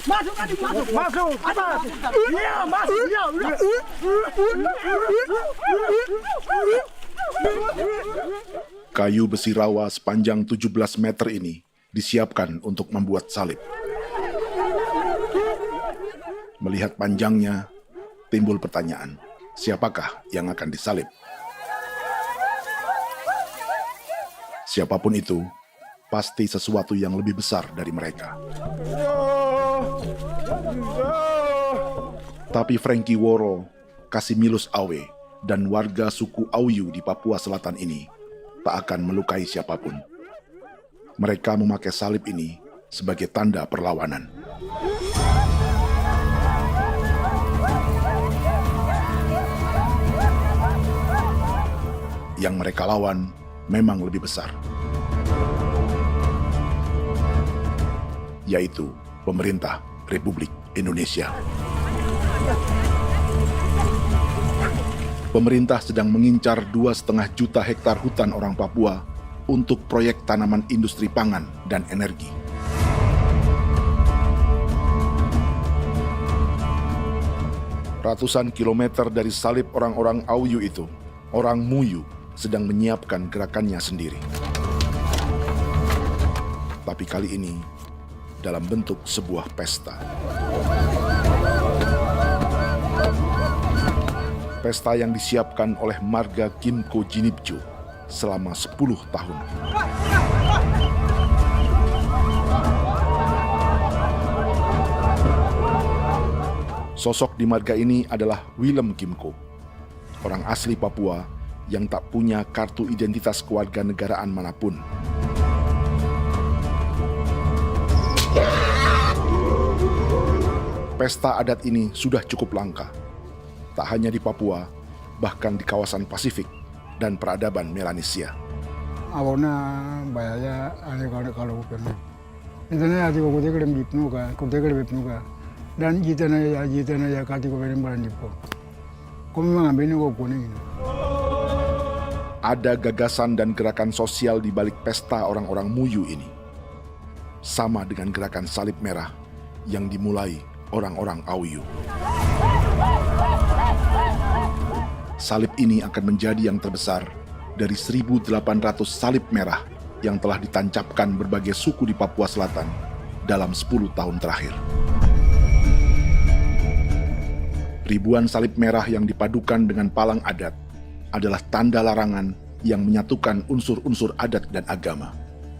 Masuk adik, masuk. Atas. Iya, masuk. Iya, udah. Kayu besi rawa sepanjang 17 meter ini disiapkan untuk membuat salib. Melihat panjangnya, timbul pertanyaan, siapakah yang akan disalib? Siapapun itu, pasti sesuatu yang lebih besar dari mereka. Tapi Frankie Woro, Casimilus Awe, dan warga suku Auyu di Papua Selatan ini tak akan melukai siapapun. Mereka memakai salib ini sebagai tanda perlawanan. Yang mereka lawan memang lebih besar, yaitu pemerintah Republik Indonesia. Pemerintah sedang mengincar 2,5 juta hektar hutan orang Papua untuk proyek tanaman industri pangan dan energi. Ratusan kilometer dari salib orang-orang Auyu itu, orang Muyu sedang menyiapkan gerakannya sendiri. Tapi kali ini dalam bentuk sebuah pesta. Pesta yang disiapkan oleh marga Kimco Jinibju selama 10 tahun. Sosok di marga ini adalah Willem Kimco, orang asli Papua yang tak punya kartu identitas kewarganegaraan manapun. Pesta adat ini sudah cukup langka. Tak hanya di Papua, bahkan di kawasan Pasifik dan peradaban Melanesia. Awalnya bayarnya kalau pernah. Internet aja kok dia kelem bipnuka, kok dia kelem bipnuka. Dan jitana ya kati kok belum barang dipo. Kok memang ambilnya kok kuning. Ada gagasan dan gerakan sosial di balik pesta orang-orang Muyu ini. Sama dengan gerakan salib merah yang dimulai orang-orang Auyu. Salib ini akan menjadi yang terbesar dari 1.800 salib merah yang telah ditancapkan berbagai suku di Papua Selatan dalam 10 tahun terakhir. Ribuan salib merah yang dipadukan dengan palang adat adalah tanda larangan yang menyatukan unsur-unsur adat dan agama.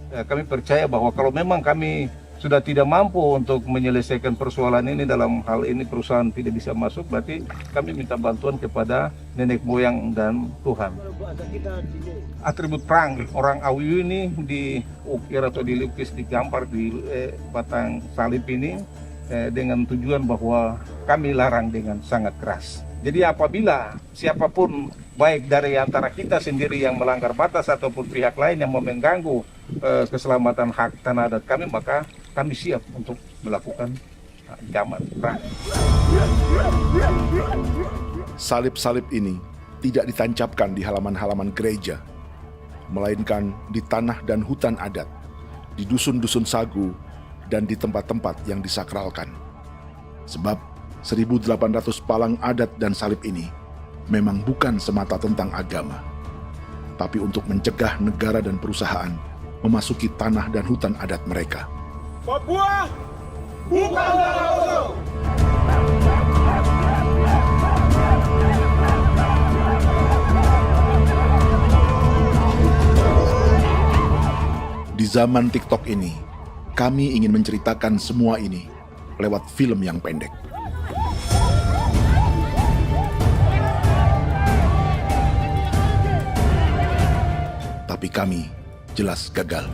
Kami percaya bahwa kalau memang kami sudah tidak mampu untuk menyelesaikan persoalan ini, dalam hal ini perusahaan tidak bisa masuk, berarti kami minta bantuan kepada nenek moyang dan Tuhan. Atribut perang orang Auyu ini diukir atau dilukis, digambar di batang salib ini dengan tujuan bahwa kami larang dengan sangat keras. Jadi apabila siapapun baik dari antara kita sendiri yang melanggar batas ataupun pihak lain yang mengganggu keselamatan hak tanah adat kami, maka kami siap untuk melakukan ancaman perang. Salib-salib ini tidak ditancapkan di halaman-halaman gereja, melainkan di tanah dan hutan adat, di dusun-dusun sagu, dan di tempat-tempat yang disakralkan. Sebab 1.800 palang adat dan salib ini memang bukan semata tentang agama, tapi untuk mencegah negara dan perusahaan memasuki tanah dan hutan adat mereka. Papua bukan tanah kosong. Di zaman TikTok ini, kami ingin menceritakan semua ini lewat film yang pendek. Tapi kami jelas gagal.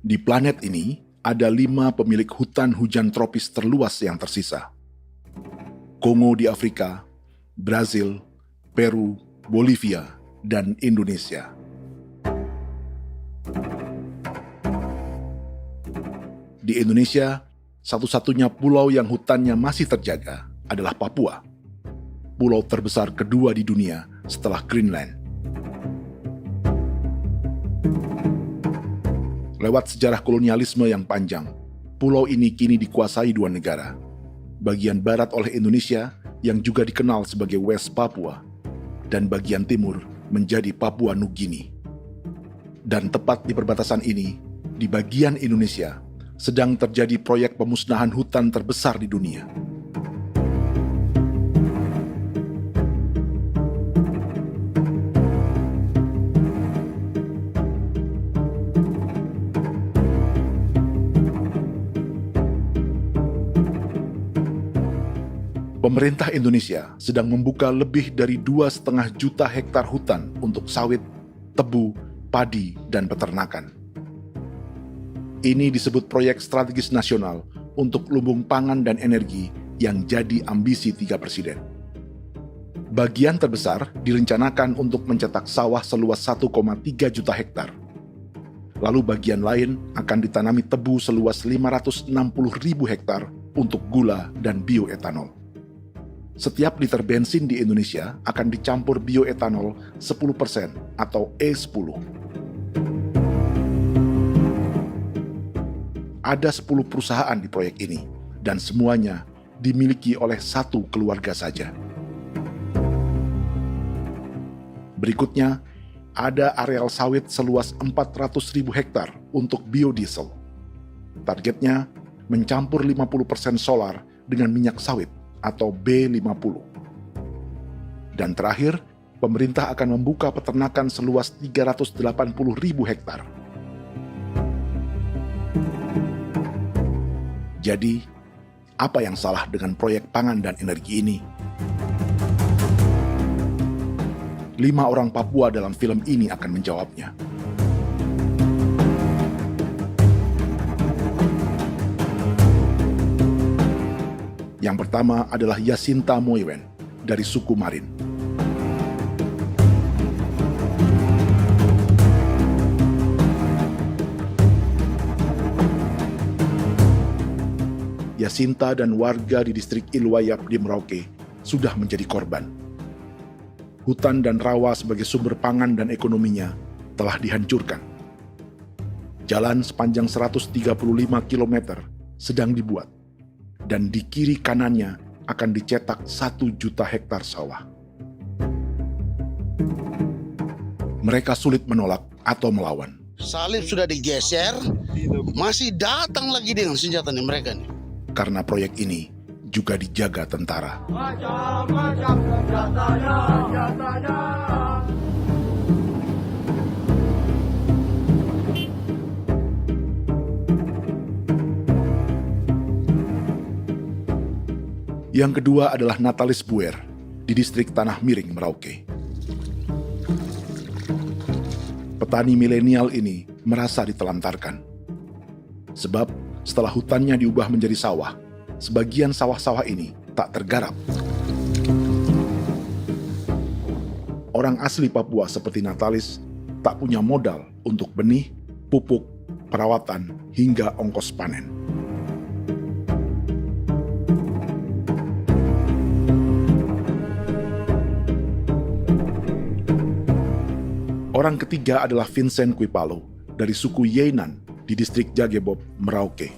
Di planet ini, ada 5 pemilik hutan hujan tropis terluas yang tersisa. Kongo di Afrika, Brazil, Peru, Bolivia, dan Indonesia. Di Indonesia, satu-satunya pulau yang hutannya masih terjaga adalah Papua, pulau terbesar kedua di dunia setelah Greenland. Lewat sejarah kolonialisme yang panjang, pulau ini kini dikuasai 2 negara. Bagian barat oleh Indonesia yang juga dikenal sebagai West Papua, dan bagian timur menjadi Papua Nugini. Dan tepat di perbatasan ini, di bagian Indonesia, sedang terjadi proyek pemusnahan hutan terbesar di dunia. Pemerintah Indonesia sedang membuka lebih dari 2,5 juta hektar hutan untuk sawit, tebu, padi, dan peternakan. Ini disebut proyek strategis nasional untuk lumbung pangan dan energi yang jadi ambisi 3 presiden. Bagian terbesar direncanakan untuk mencetak sawah seluas 1,3 juta hektar. Lalu bagian lain akan ditanami tebu seluas 560.000 hektar untuk gula dan bioetanol. Setiap liter bensin di Indonesia akan dicampur bioetanol 10% atau E10. Ada 10 perusahaan di proyek ini, dan semuanya dimiliki oleh 1 keluarga saja. Berikutnya, ada areal sawit seluas 400.000 hektar untuk biodiesel. Targetnya mencampur 50% solar dengan minyak sawit atau B50. Dan terakhir, pemerintah akan membuka peternakan seluas 380.000 hektar. Jadi, apa yang salah dengan proyek pangan dan energi ini? 5 orang Papua dalam film ini akan menjawabnya. Yang pertama adalah Yasinta Moiwen dari suku Marin. Yasinta dan warga di distrik Ilwayap di Merauke sudah menjadi korban. Hutan dan rawa sebagai sumber pangan dan ekonominya telah dihancurkan. Jalan sepanjang 135 km sedang dibuat, dan di kiri kanannya akan dicetak 1 juta hektar sawah. Mereka sulit menolak atau melawan. Salib sudah digeser, masih datang lagi dengan senjata mereka nih. Karena proyek ini juga dijaga tentara. Macam-macam senjatanya. Yang kedua adalah Natalis Buer di distrik Tanah Miring, Merauke. Petani milenial ini merasa ditelantarkan. Sebab setelah hutannya diubah menjadi sawah, sebagian sawah-sawah ini tak tergarap. Orang asli Papua seperti Natalis tak punya modal untuk benih, pupuk, perawatan, hingga ongkos panen. Orang ketiga adalah Vincent Kuipalo dari suku Yenan di distrik Jagebob, Merauke.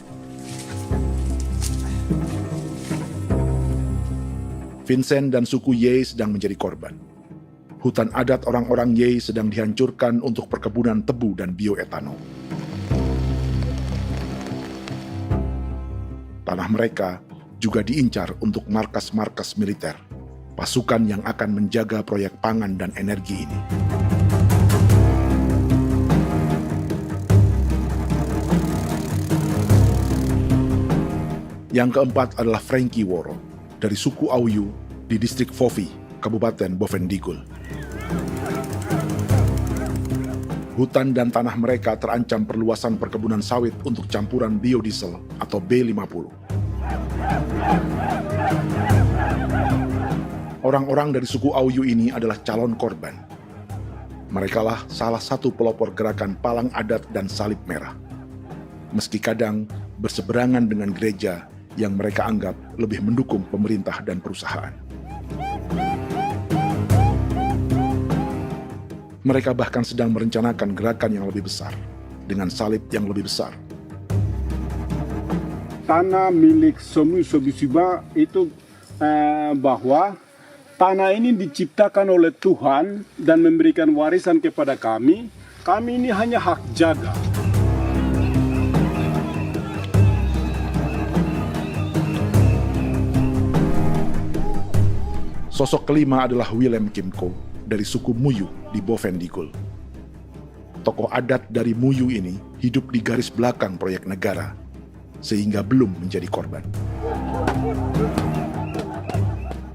Vincent dan suku Ye sedang menjadi korban. Hutan adat orang-orang Ye sedang dihancurkan untuk perkebunan tebu dan bioetanol. Tanah mereka juga diincar untuk markas-markas militer, pasukan yang akan menjaga proyek pangan dan energi ini. Yang keempat adalah Frankie Woro dari suku Auyu di distrik Fofi, Kabupaten Bovendigul. Hutan dan tanah mereka terancam perluasan perkebunan sawit untuk campuran biodiesel atau B50. Orang-orang dari suku Auyu ini adalah calon korban. Merekalah salah satu pelopor gerakan Palang Adat dan Salib Merah. Meski kadang berseberangan dengan gereja yang mereka anggap lebih mendukung pemerintah dan perusahaan. Mereka bahkan sedang merencanakan gerakan yang lebih besar, dengan salib yang lebih besar. Tanah milik Somu Sobisiba itu bahwa tanah ini diciptakan oleh Tuhan dan memberikan warisan kepada kami. Kami ini hanya hak jaga. Sosok kelima adalah Willem Kimco dari suku Muyu di Bovendigul. Tokoh adat dari Muyu ini hidup di garis belakang proyek negara, sehingga belum menjadi korban.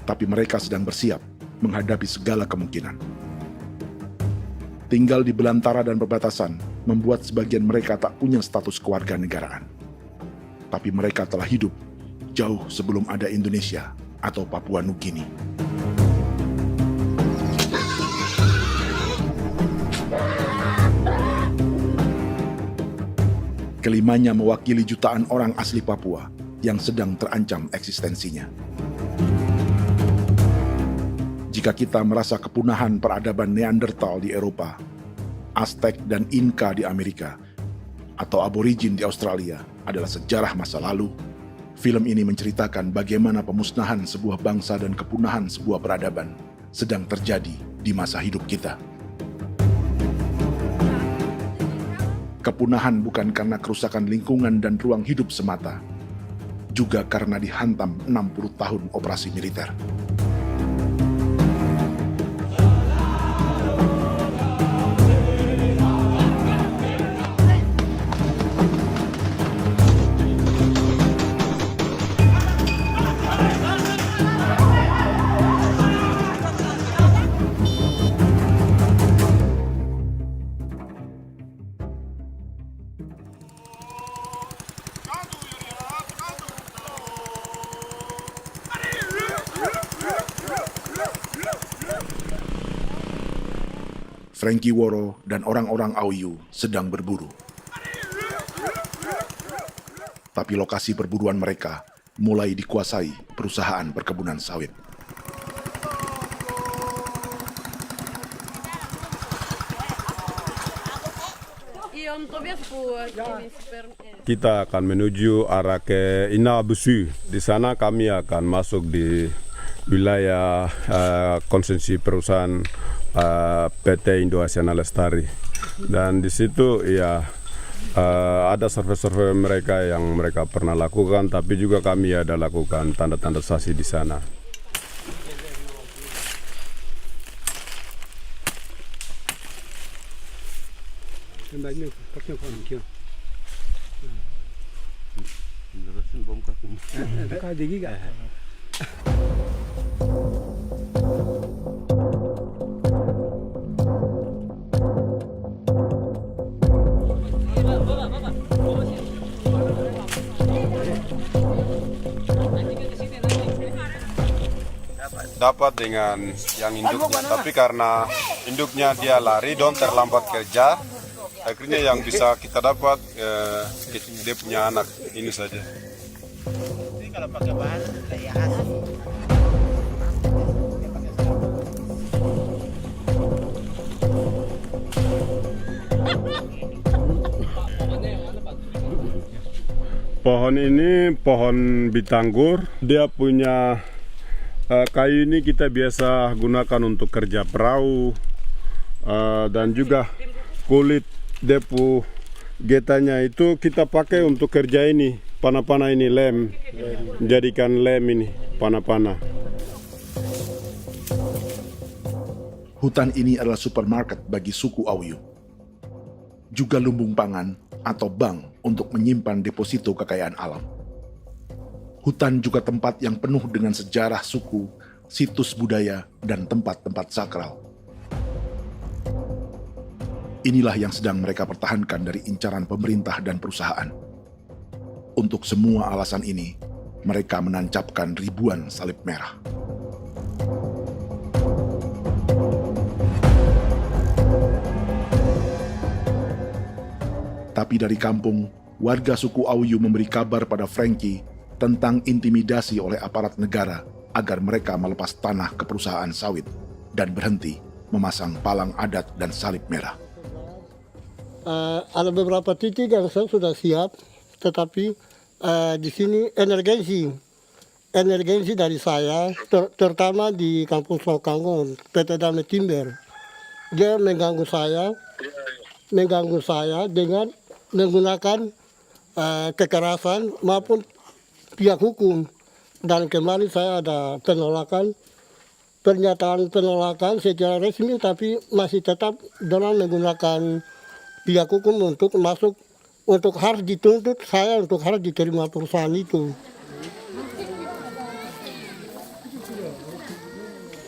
Tapi mereka sedang bersiap menghadapi segala kemungkinan. Tinggal di belantara dan perbatasan membuat sebagian mereka tak punya status kewarganegaraan. Tapi mereka telah hidup jauh sebelum ada Indonesia atau Papua Nugini. Kelimanya mewakili jutaan orang asli Papua yang sedang terancam eksistensinya. Jika kita merasa kepunahan peradaban Neanderthal di Eropa, Aztec dan Inca di Amerika, atau aborigin di Australia adalah sejarah masa lalu, film ini menceritakan bagaimana pemusnahan sebuah bangsa dan kepunahan sebuah peradaban sedang terjadi di masa hidup kita. Kepunahan bukan karena kerusakan lingkungan dan ruang hidup semata, juga karena dihantam 60 tahun operasi militer. Frankie Woro dan orang-orang Auyu sedang berburu. Tapi lokasi perburuan mereka mulai dikuasai perusahaan perkebunan sawit. Kita akan menuju arah ke Inabusu. Di sana kami akan masuk di wilayah konsesi perusahaan PT Indo Asiana Lestari, dan di situ ya ada survei-survei mereka yang mereka pernah lakukan, tapi juga kami ada lakukan tanda-tanda saksi di sana. Dapat dengan yang induknya, tapi karena induknya dia lari dan terlambat kerja, akhirnya yang bisa kita dapat dia punya anak ini saja. Ini kalau pakai bahan kayak hasil. Pohon ini pohon bitanggur, dia punya kayu ini kita biasa gunakan untuk kerja perahu, dan juga kulit depu getanya itu kita pakai untuk kerja ini, panah-panah ini lem, jadikan lem ini, panah-panah. Hutan ini adalah supermarket bagi suku Auyu. Juga lumbung pangan atau bank untuk menyimpan deposito kekayaan alam. Hutan juga tempat yang penuh dengan sejarah suku, situs budaya, dan tempat-tempat sakral. Inilah yang sedang mereka pertahankan dari incaran pemerintah dan perusahaan. Untuk semua alasan ini, mereka menancapkan ribuan salib merah. Tapi dari kampung, warga suku Auyu memberi kabar pada Frankie tentang intimidasi oleh aparat negara agar mereka melepas tanah ke perusahaan sawit dan berhenti memasang palang adat dan salib merah. Ada beberapa titik yang saya sudah siap, tetapi di sini emergensi dari saya, terutama di Kampung Sokangon, PT Damai Timber. Dia mengganggu saya dengan menggunakan kekerasan maupun pihak hukum. Dan kemarin saya ada pernyataan penolakan secara resmi, tapi masih tetap dengan menggunakan pihak hukum untuk masuk, untuk harus dituntut saya untuk harus diterima perusahaan itu.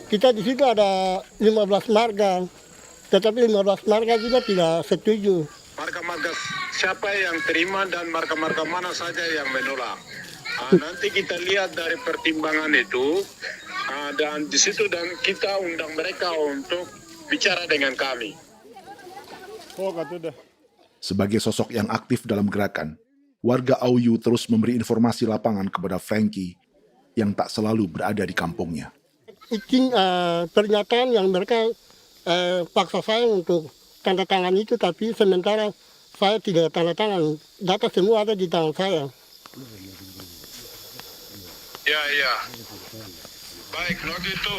Kita di situ ada 15 marga, tetapi 15 marga juga tidak setuju. Marga-marga siapa yang terima dan marga-marga mana saja yang menolak. Nanti kita lihat dari pertimbangan itu, dan di situ dan kita undang mereka untuk bicara dengan kami. Sebagai sosok yang aktif dalam gerakan, warga Auyu terus memberi informasi lapangan kepada Frankie yang tak selalu berada di kampungnya. Izin pernyataan yang mereka paksa saya untuk tanda tangan itu, tapi sementara saya tidak tanda tangan. Data semua ada di tangan saya. Ya. Baik, kalau gitu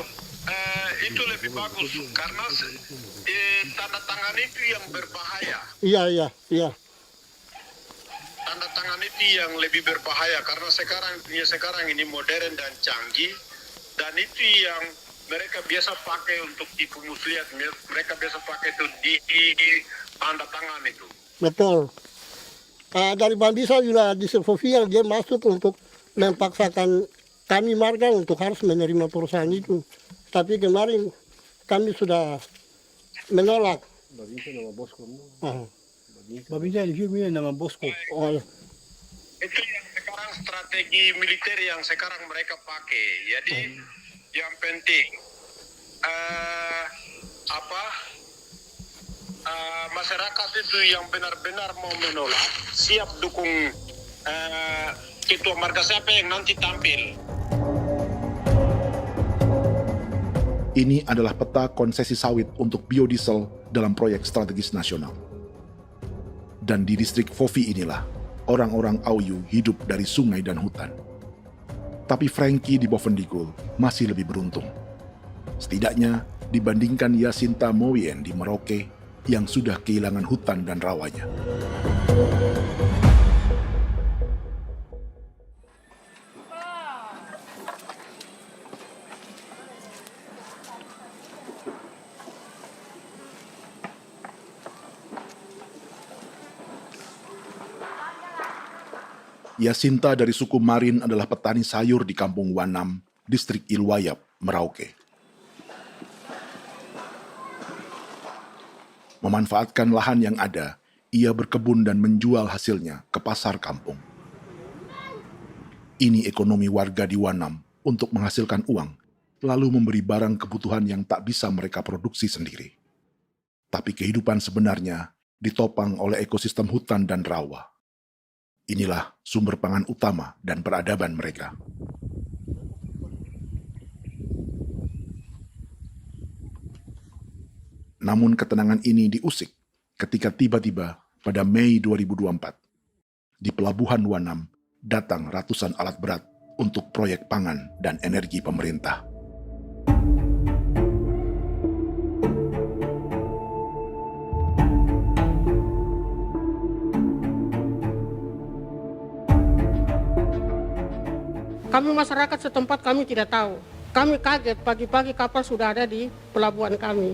itu lebih bagus karena tanda tangan itu yang berbahaya. Iya. Tanda tangan itu yang lebih berbahaya karena sekarang ini modern dan canggih, dan itu yang mereka biasa pakai untuk tipu muslihat. Mereka biasa pakai itu di tanda tangan itu. Betul. Dari Bambisa juga di Sofia dia masuk untuk memaksakan kami marga untuk harus menerima perusahaan itu. Tapi kemarin kami sudah menolak. Babinsa di sini nama bosku. Itu yang sekarang strategi militer yang sekarang mereka pakai. Jadi yang penting masyarakat itu yang benar-benar mau menolak siap dukung ketua marga siapa yang nanti tampil. Ini adalah peta konsesi sawit untuk biodiesel dalam proyek strategis nasional. Dan di distrik Fofi inilah, orang-orang Auyu hidup dari sungai dan hutan. Tapi Frankie di Bovendigul masih lebih beruntung. Setidaknya dibandingkan Yasinta Moyen di Merauke yang sudah kehilangan hutan dan rawanya. Yasinta dari suku Marin adalah petani sayur di Kampung Wanam, distrik Ilwayap, Merauke. Memanfaatkan lahan yang ada, ia berkebun dan menjual hasilnya ke pasar kampung. Ini ekonomi warga di Wanam untuk menghasilkan uang, lalu memberi barang kebutuhan yang tak bisa mereka produksi sendiri. Tapi kehidupan sebenarnya ditopang oleh ekosistem hutan dan rawa. Inilah sumber pangan utama dan peradaban mereka. Namun ketenangan ini diusik ketika tiba-tiba pada Mei 2024, di Pelabuhan Wanam datang ratusan alat berat untuk proyek pangan dan energi pemerintah. Kami masyarakat setempat kami tidak tahu. Kami kaget pagi-pagi kapal sudah ada di pelabuhan kami.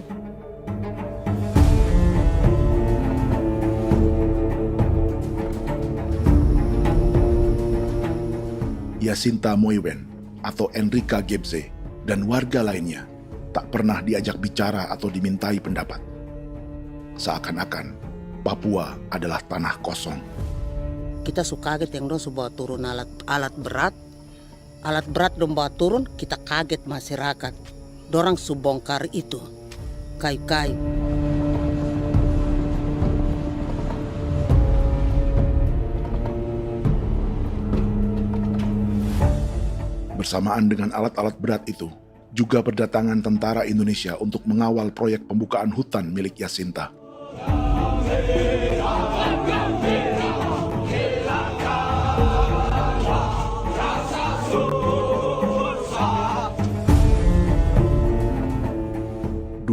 Yasinta Moywen atau Enrika Gebze dan warga lainnya tak pernah diajak bicara atau dimintai pendapat. Seakan-akan Papua adalah tanah kosong. Kita suka kaget yang dong bawa turun alat berat dong bawa turun, kita kaget masyarakat. Dorang subongkar itu kayu-kayu. Bersamaan dengan alat-alat berat itu, juga berdatangan tentara Indonesia untuk mengawal proyek pembukaan hutan milik Jacinta.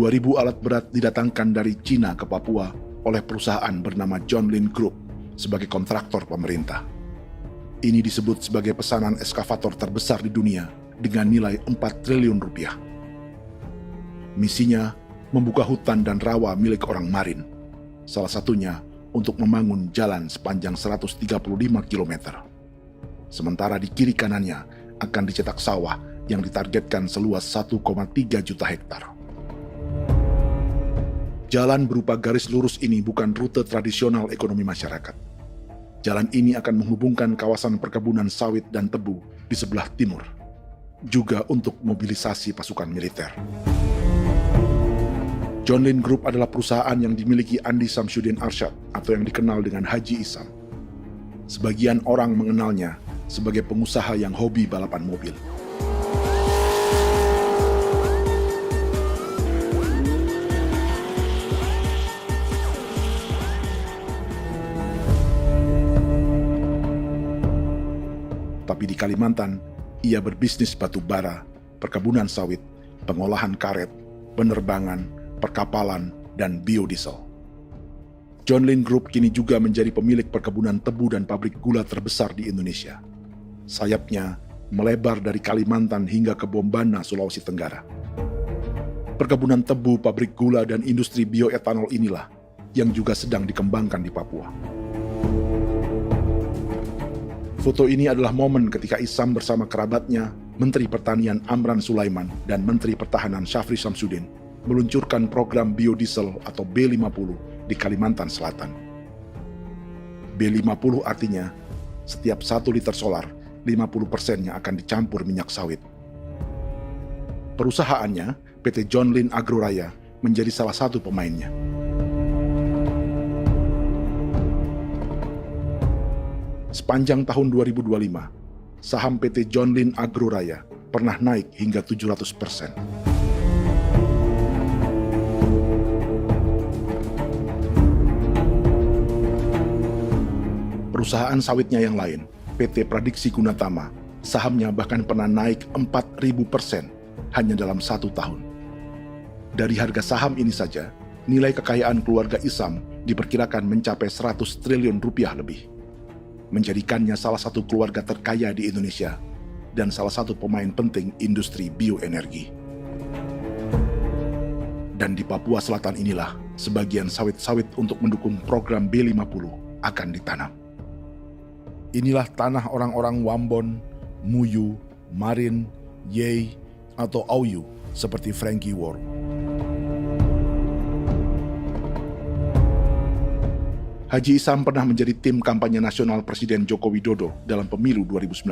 Ribu alat berat didatangkan dari Cina ke Papua oleh perusahaan bernama John Lin Group sebagai kontraktor pemerintah. Ini disebut sebagai pesanan eskavator terbesar di dunia dengan nilai 4 triliun rupiah. Misinya membuka hutan dan rawa milik orang Marin, salah satunya untuk membangun jalan sepanjang 135 km. Sementara di kiri kanannya akan dicetak sawah yang ditargetkan seluas 1,3 juta hektar. Jalan berupa garis lurus ini bukan rute tradisional ekonomi masyarakat. Jalan ini akan menghubungkan kawasan perkebunan sawit dan tebu di sebelah timur, juga untuk mobilisasi pasukan militer. John Lin Group adalah perusahaan yang dimiliki Andi Samsudin Arsyad atau yang dikenal dengan Haji Isam. Sebagian orang mengenalnya sebagai pengusaha yang hobi balapan mobil. Tapi di Kalimantan, ia berbisnis batu bara, perkebunan sawit, pengolahan karet, penerbangan, perkapalan, dan biodiesel. John Lin Group kini juga menjadi pemilik perkebunan tebu dan pabrik gula terbesar di Indonesia. Sayapnya melebar dari Kalimantan hingga ke Bombana, Sulawesi Tenggara. Perkebunan tebu, pabrik gula, dan industri bioetanol inilah yang juga sedang dikembangkan di Papua. Foto ini adalah momen ketika Isam bersama kerabatnya, Menteri Pertanian Amran Sulaiman dan Menteri Pertahanan Syafri Samsudin meluncurkan program biodiesel atau B50 di Kalimantan Selatan. B50 artinya setiap 1 liter solar, 50%-nya akan dicampur minyak sawit. Perusahaannya, PT John Lin Agroraya, menjadi salah satu pemainnya. Sepanjang tahun 2025, saham PT John Lin Agroraya pernah naik hingga 700%. Perusahaan sawitnya yang lain, PT Pradiksi Gunatama, sahamnya bahkan pernah naik 4.000% hanya dalam 1 tahun. Dari harga saham ini saja, nilai kekayaan keluarga Isam diperkirakan mencapai 100 triliun rupiah lebih, menjadikannya salah satu keluarga terkaya di Indonesia dan salah satu pemain penting industri bioenergi. Dan di Papua Selatan inilah sebagian sawit-sawit untuk mendukung program B50 akan ditanam. Inilah tanah orang-orang Wambon, Muyu, Marin, Yei, atau Auyu seperti Frankie Ward. Haji Isam pernah menjadi tim kampanye nasional Presiden Joko Widodo dalam pemilu 2019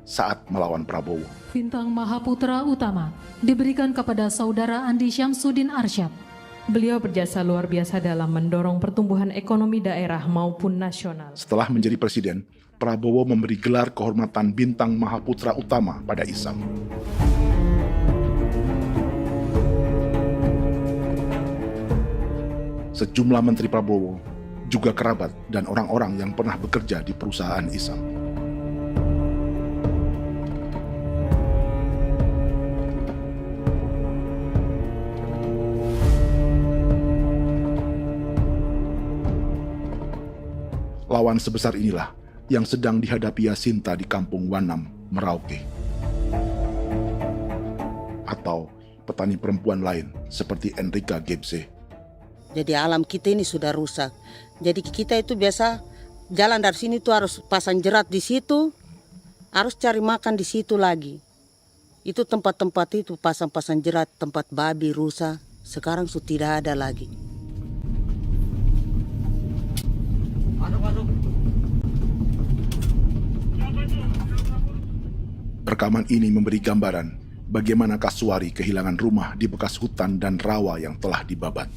saat melawan Prabowo. Bintang Mahaputra Utama diberikan kepada Saudara Andi Syamsuddin Arsyad. Beliau berjasa luar biasa dalam mendorong pertumbuhan ekonomi daerah maupun nasional. Setelah menjadi presiden, Prabowo memberi gelar kehormatan Bintang Mahaputra Utama pada Isam. Sejumlah menteri Prabowo, juga kerabat dan orang-orang yang pernah bekerja di perusahaan Isam. Lawan sebesar inilah yang sedang dihadapi Jacinta di kampung Wanam, Merauke. Atau petani perempuan lain seperti Enrika Gebse. Jadi alam kita ini sudah rusak. Jadi kita itu biasa jalan dari sini tuh harus pasang jerat di situ, harus cari makan di situ lagi. Itu tempat-tempat itu pasang-pasang jerat, tempat babi, rusa, sekarang sudah tidak ada lagi. Rekaman ini memberi gambaran bagaimana Kasuari kehilangan rumah di bekas hutan dan rawa yang telah dibabat.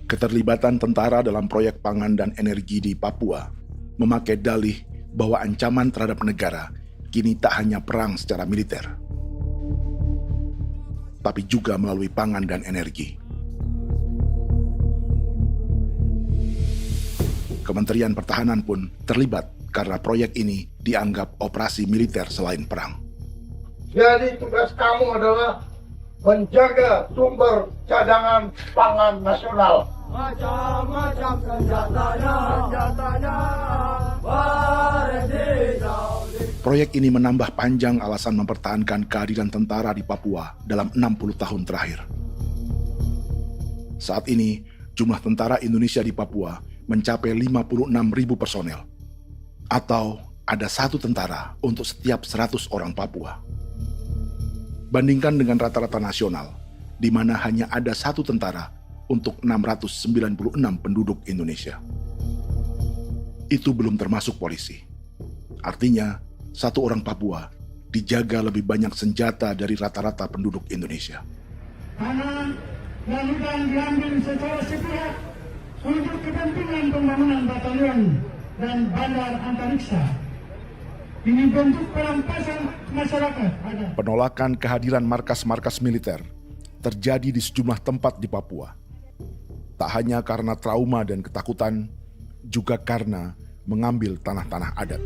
Keterlibatan tentara dalam proyek pangan dan energi di Papua memakai dalih bahwa ancaman terhadap negara kini tak hanya perang secara militer, tapi juga melalui pangan dan energi. Kementerian Pertahanan pun terlibat karena proyek ini dianggap operasi militer selain perang. Jadi tugas kamu adalah menjaga sumber cadangan pangan nasional. Macam-macam senjatanya, Proyek ini menambah panjang alasan mempertahankan kehadiran tentara di Papua dalam 60 tahun terakhir. Saat ini, jumlah tentara Indonesia di Papua mencapai 56.000 personel, atau ada 1 tentara untuk setiap 100 orang Papua. Bandingkan dengan rata-rata nasional, di mana hanya ada 1 tentara untuk 696 penduduk Indonesia. Itu belum termasuk polisi. Artinya, 1 orang Papua dijaga lebih banyak senjata dari rata-rata penduduk Indonesia. Tanah dan hutan diambil secara sepihak untuk kepentingan pembangunan batalion dan bandar antariksa. Ini bentuk perampasan masyarakat. Penolakan kehadiran markas-markas militer terjadi di sejumlah tempat di Papua. Tak hanya karena trauma dan ketakutan, juga karena mengambil tanah-tanah adat.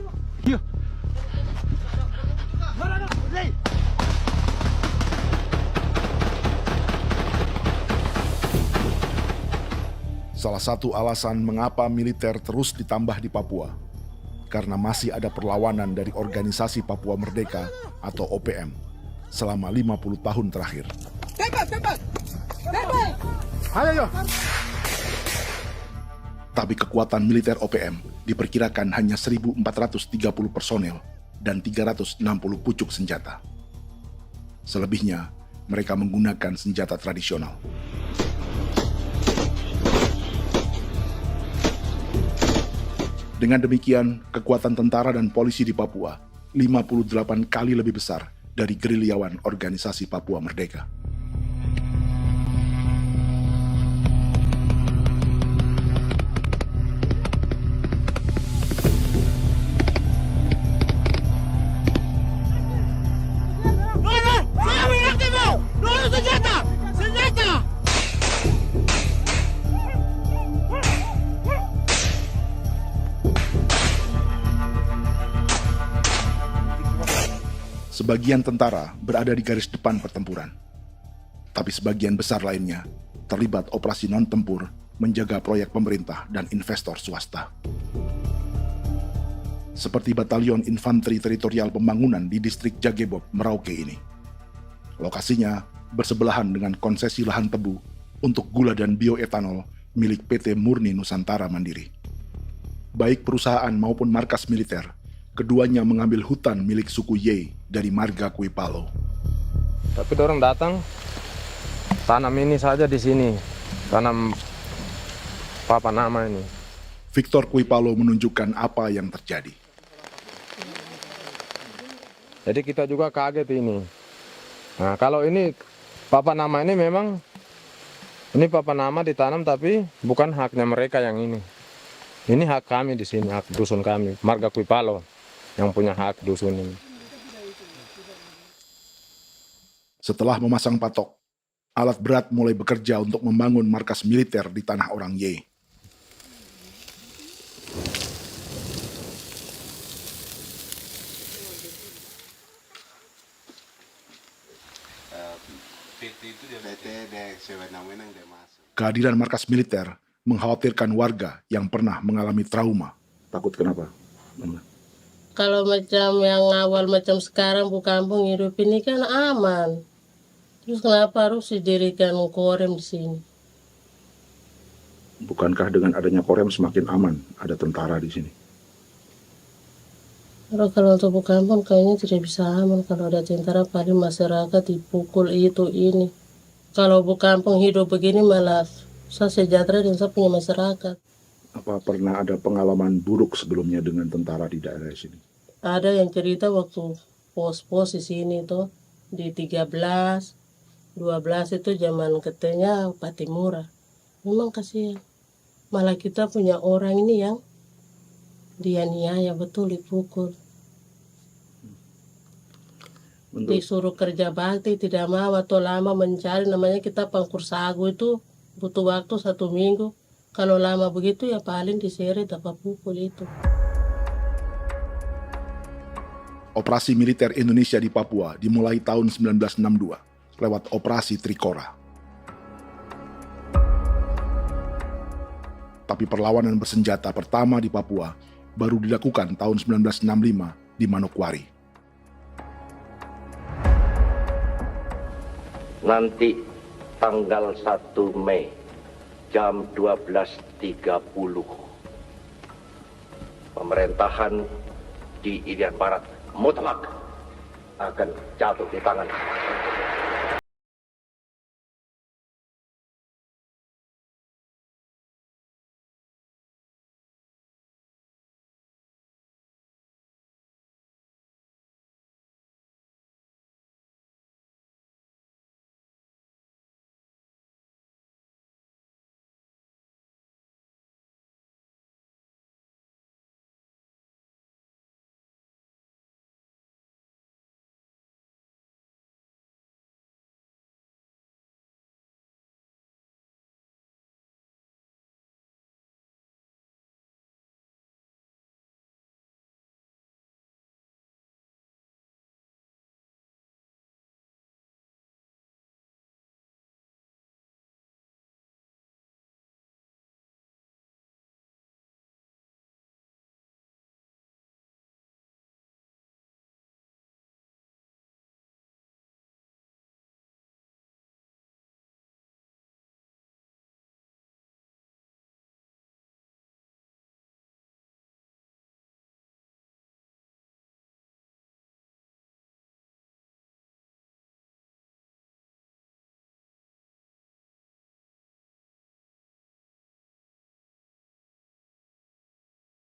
Salah satu alasan mengapa militer terus ditambah di Papua, karena masih ada perlawanan dari Organisasi Papua Merdeka atau OPM selama 50 tahun terakhir. Ayo. Tapi kekuatan militer OPM diperkirakan hanya 1.430 personel dan 360 pucuk senjata. Selebihnya, mereka menggunakan senjata tradisional. Dengan demikian, kekuatan tentara dan polisi di Papua 58 kali lebih besar dari gerilyawan Organisasi Papua Merdeka. Sebagian tentara berada di garis depan pertempuran, tapi sebagian besar lainnya terlibat operasi non-tempur menjaga proyek pemerintah dan investor swasta. Seperti Batalion Infanteri Teritorial Pembangunan di distrik Jagebob, Merauke ini. Lokasinya bersebelahan dengan konsesi lahan tebu untuk gula dan bioetanol milik PT Murni Nusantara Mandiri. Baik perusahaan maupun markas militer, keduanya mengambil hutan milik suku Ye dari marga Kuipalo. Tapi orang datang tanam ini saja di sini, tanam papan nama ini. Victor Kuipalo menunjukkan apa yang terjadi. Jadi kita juga kaget ini. Nah, kalau ini papan nama ini memang ini papan nama ditanam tapi bukan haknya mereka yang ini. Ini hak kami di sini, hak dusun kami, marga Kuipalo yang punya hak dusun ini. Setelah memasang patok, alat berat mulai bekerja untuk membangun markas militer di tanah orang Ye. Kehadiran markas militer mengkhawatirkan warga yang pernah mengalami trauma. Takut kenapa? Kalau macam yang awal macam sekarang bu kampung hidup ini kan aman. Terus kenapa harus didirikan korem di sini? Bukankah dengan adanya Korem semakin aman ada tentara di sini? Kalau untuk kampung kayaknya tidak bisa aman kalau ada tentara, paling masyarakat dipukul itu ini. Kalau kampung hidup begini malah saya sejahtera dan saya punya masyarakat. Apa pernah ada pengalaman buruk sebelumnya dengan tentara di daerah sini? Ada yang cerita waktu pos-pos di sini tuh di 13, 12 itu zaman katanya Patimura. Memang kasihan. Malah kita punya orang ini yang dianiaya betul, dipukul. Disuruh kerja bakti tidak mau atau lama mencari, namanya kita pangkur sagu itu butuh waktu 1 minggu. Kalau lama begitu ya paling diseret apa pukul itu. Operasi militer Indonesia di Papua dimulai tahun 1962 lewat Operasi Trikora. Tapi perlawanan bersenjata pertama di Papua baru dilakukan tahun 1965 di Manokwari. Nanti tanggal 1 Mei jam 12.30 pemerintahan di Irian Barat mutlak akan jatuh di tangan.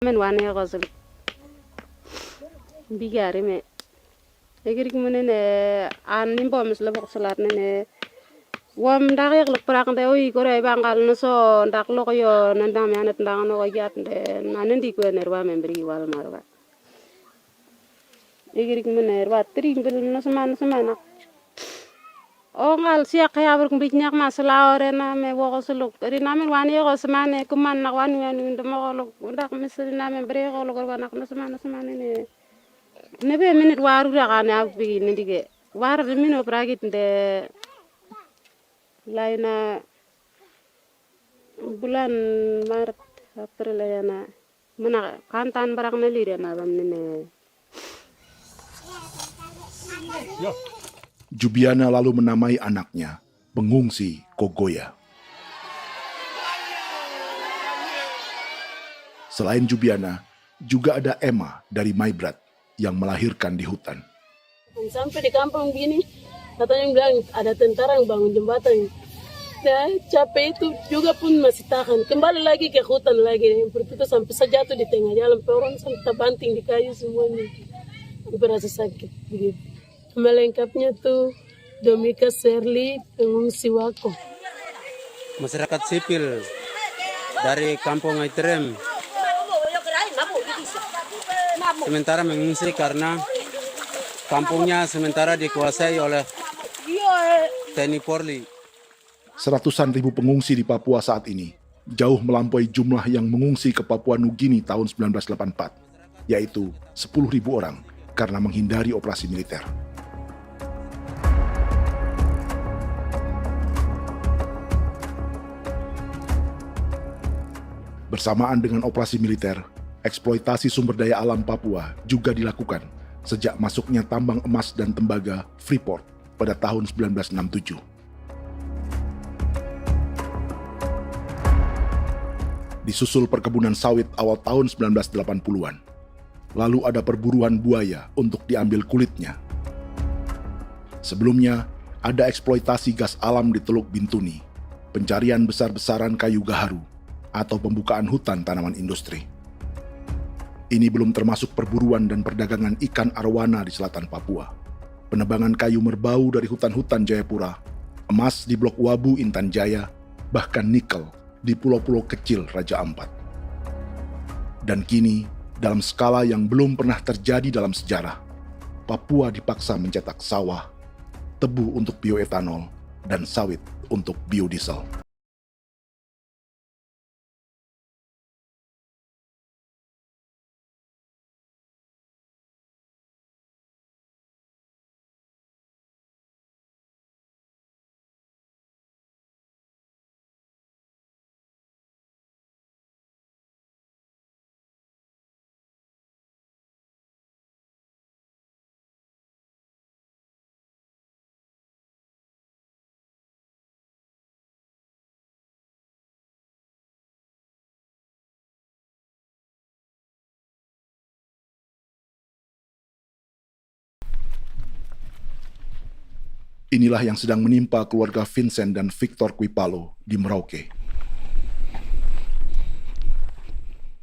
Men wane gozul bigari me egirik munene an nimbo misle bok salat nene wam dak lek prak de oy gore bangal no so ndak lo yo nandam yanet ndang no yat de nanen di ko nerwa membri wal marwa egirik munene wa tri mbel no semana o ngal sia kaya ber kumbik nyak masla ore na me wo gosuluk ri namen wani go semane kuman nak wani wani ndemo go ndak misri namen bre go lo go nak no semana ne be minit waru ra kana bi ni dige war de mino pragit de laina bulan maret april yana mana kantan barak na lire na bam ne Jubiana lalu menamai anaknya Pengungsi Kogoya. Selain Jubiana, juga ada Emma dari Maibrat yang melahirkan di hutan. Sampai di kampung gini, katanya bilang ada tentara yang bangun jembatan. Nah, capek itu juga pun masih tahan. Kembali lagi ke hutan lagi. Seperti itu sampai saya jatuh di tengah jalan. Orang sampai terbanting di kayu semuanya. Berasa sakit begitu. Melengkapnya tuh Domika Serli, pengungsi Wako. Masyarakat sipil dari Kampung Aitrem sementara mengungsi karena kampungnya sementara dikuasai oleh TNI Polri. Seratusan ribu pengungsi di Papua saat ini jauh melampaui jumlah yang mengungsi ke Papua Nugini tahun 1984, yaitu 10.000 orang karena menghindari operasi militer. Bersamaan dengan operasi militer, eksploitasi sumber daya alam Papua juga dilakukan sejak masuknya tambang emas dan tembaga Freeport pada tahun 1967. Disusul perkebunan sawit awal tahun 1980-an. Lalu ada perburuan buaya untuk diambil kulitnya. Sebelumnya, ada eksploitasi gas alam di Teluk Bintuni, pencarian besar-besaran kayu gaharu, atau pembukaan hutan tanaman industri. Ini belum termasuk perburuan dan perdagangan ikan arwana di selatan Papua, penebangan kayu merbau dari hutan-hutan Jayapura, emas di Blok Wabu Intan Jaya, bahkan nikel di pulau-pulau kecil Raja Ampat. Dan kini, dalam skala yang belum pernah terjadi dalam sejarah, Papua dipaksa mencetak sawah, tebu untuk bioetanol, dan sawit untuk biodiesel. Inilah yang sedang menimpa keluarga Vincent dan Victor Kuipalo di Merauke.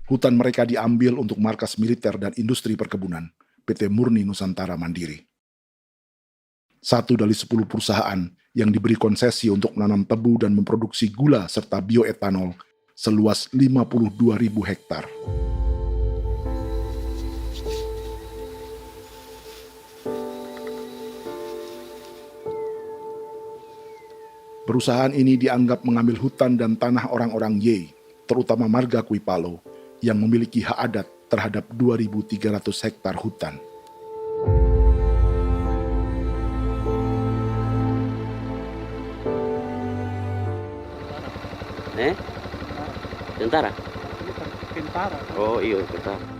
Hutan mereka diambil untuk markas militer dan industri perkebunan, PT Murni Nusantara Mandiri. 1 dari 10 perusahaan yang diberi konsesi untuk menanam tebu dan memproduksi gula serta bioetanol seluas 52.000 hektar. Perusahaan ini dianggap mengambil hutan dan tanah orang-orang Ye, terutama marga Kuipalo, yang memiliki hak adat terhadap 2.300 hektar hutan. Tentara? Tentara. Oh iya, tentara.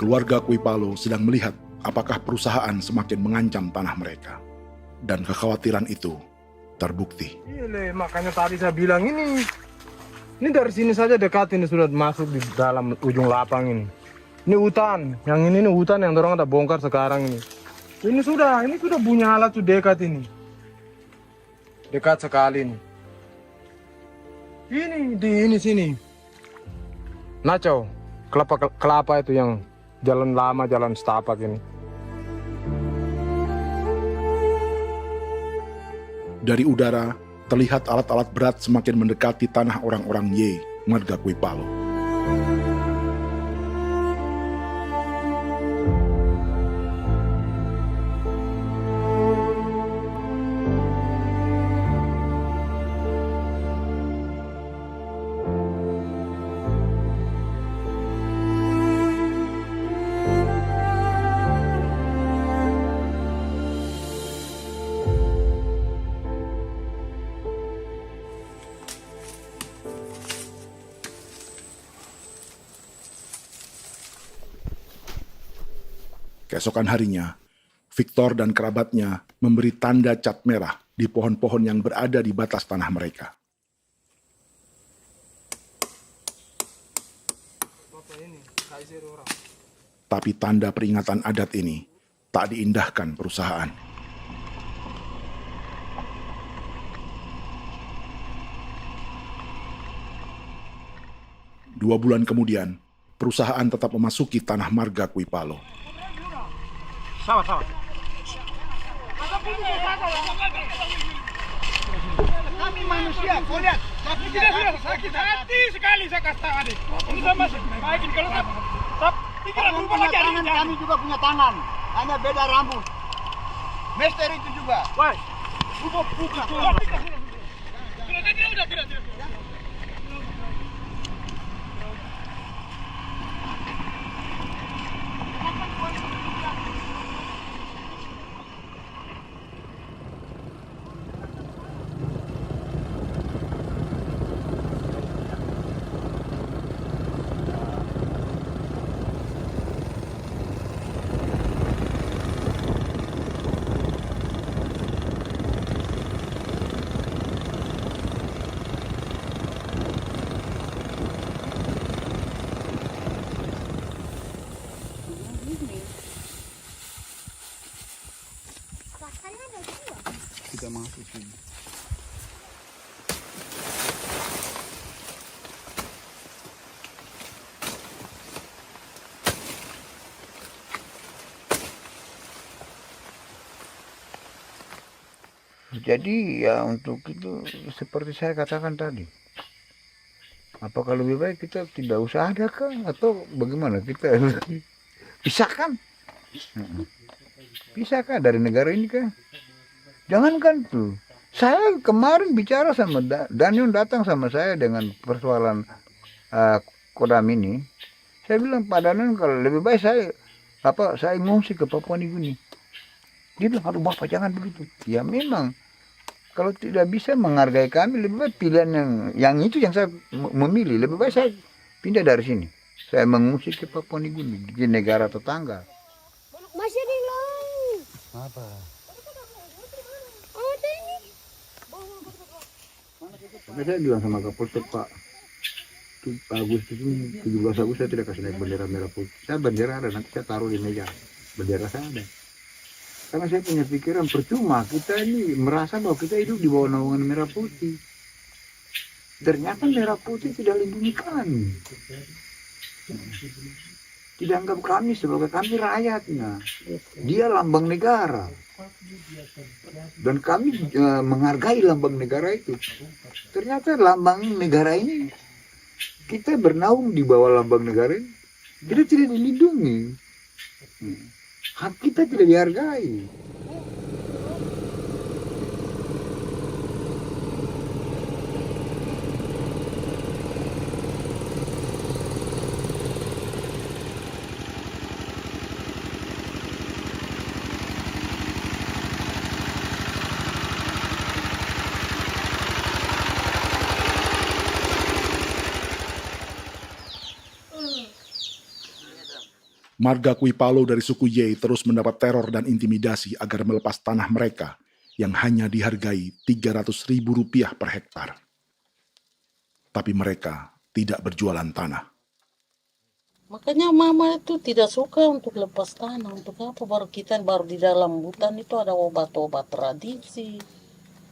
Keluarga Kuipalo sedang melihat apakah perusahaan semakin mengancam tanah mereka. Dan kekhawatiran itu terbukti. Iya, makanya tadi saya bilang ini dari sini saja dekat ini sudah masuk di dalam ujung lapang ini. Ini hutan, yang ini hutan yang orang ada bongkar sekarang ini. Ini sudah punya alat sudah dekat ini. Dekat sekali ini. Ini di sini. Nacau, kelapa itu yang jalan lama, jalan setapak ini. Dari udara, terlihat alat-alat berat semakin mendekati tanah orang-orang Ye, marga Kuipalo. Keesokan harinya, Victor dan kerabatnya memberi tanda cat merah di pohon-pohon yang berada di batas tanah mereka. Tapi tanda peringatan adat ini tak diindahkan perusahaan. Dua bulan kemudian, perusahaan tetap memasuki tanah marga Kuipalo. Sama. Kami manusia, kau lihat. Tapi tidak sudah sakit hati sekali saya katakan tadi. Ini sama baik kalau tak pikiran berubah lagi ada. Kami juga punya tangan, hanya beda rambut. Mister itu juga. Woi, buka. Tidak. Jadi ya untuk itu seperti saya katakan tadi, apakah lebih baik kita tidak usah ada kah atau bagaimana, kita pisahkan, pisahkan dari negara ini kah? Jangankan tuh, saya kemarin bicara sama Daniel, datang sama saya dengan persoalan Kodam ini. Saya bilang, Pak Daniel, kalau lebih baik saya ngungsi ke Papua Nugini. Dia bilang, aduh Bapak jangan begitu. Ya memang, kalau tidak bisa menghargai kami, lebih baik pilihan yang itu yang saya memilih. Lebih baik saya pindah dari sini. Saya mengungsi ke Papua Nugini, di negara tetangga. Masih di laut. Apa? Oh, ini. Saya bilang sama Kapolsek, Pak, Agustus ini, 17 Agustus saya tidak kasih naik bendera merah putih. Saya bendera ada, nanti saya taruh di meja. Bendera saya ada. Karena saya punya pikiran percuma kita ini merasa bahwa kita hidup di bawah naungan merah putih. Ternyata merah putih tidak lindungi kami. Tidak anggap kami sebagai kami rakyatnya. Dia lambang negara. Dan kami menghargai lambang negara itu. Ternyata lambang negara ini, kita bernaung di bawah lambang negara ini, kita tidak dilindungi. Hak kita tidak dihargai. Marga Kuipalo dari suku Ye terus mendapat teror dan intimidasi agar melepas tanah mereka yang hanya dihargai Rp300.000 per hektar. Tapi mereka tidak berjualan tanah. Makanya mama itu tidak suka untuk lepas tanah. Untuk apa? Baru di dalam hutan itu ada obat-obat tradisi.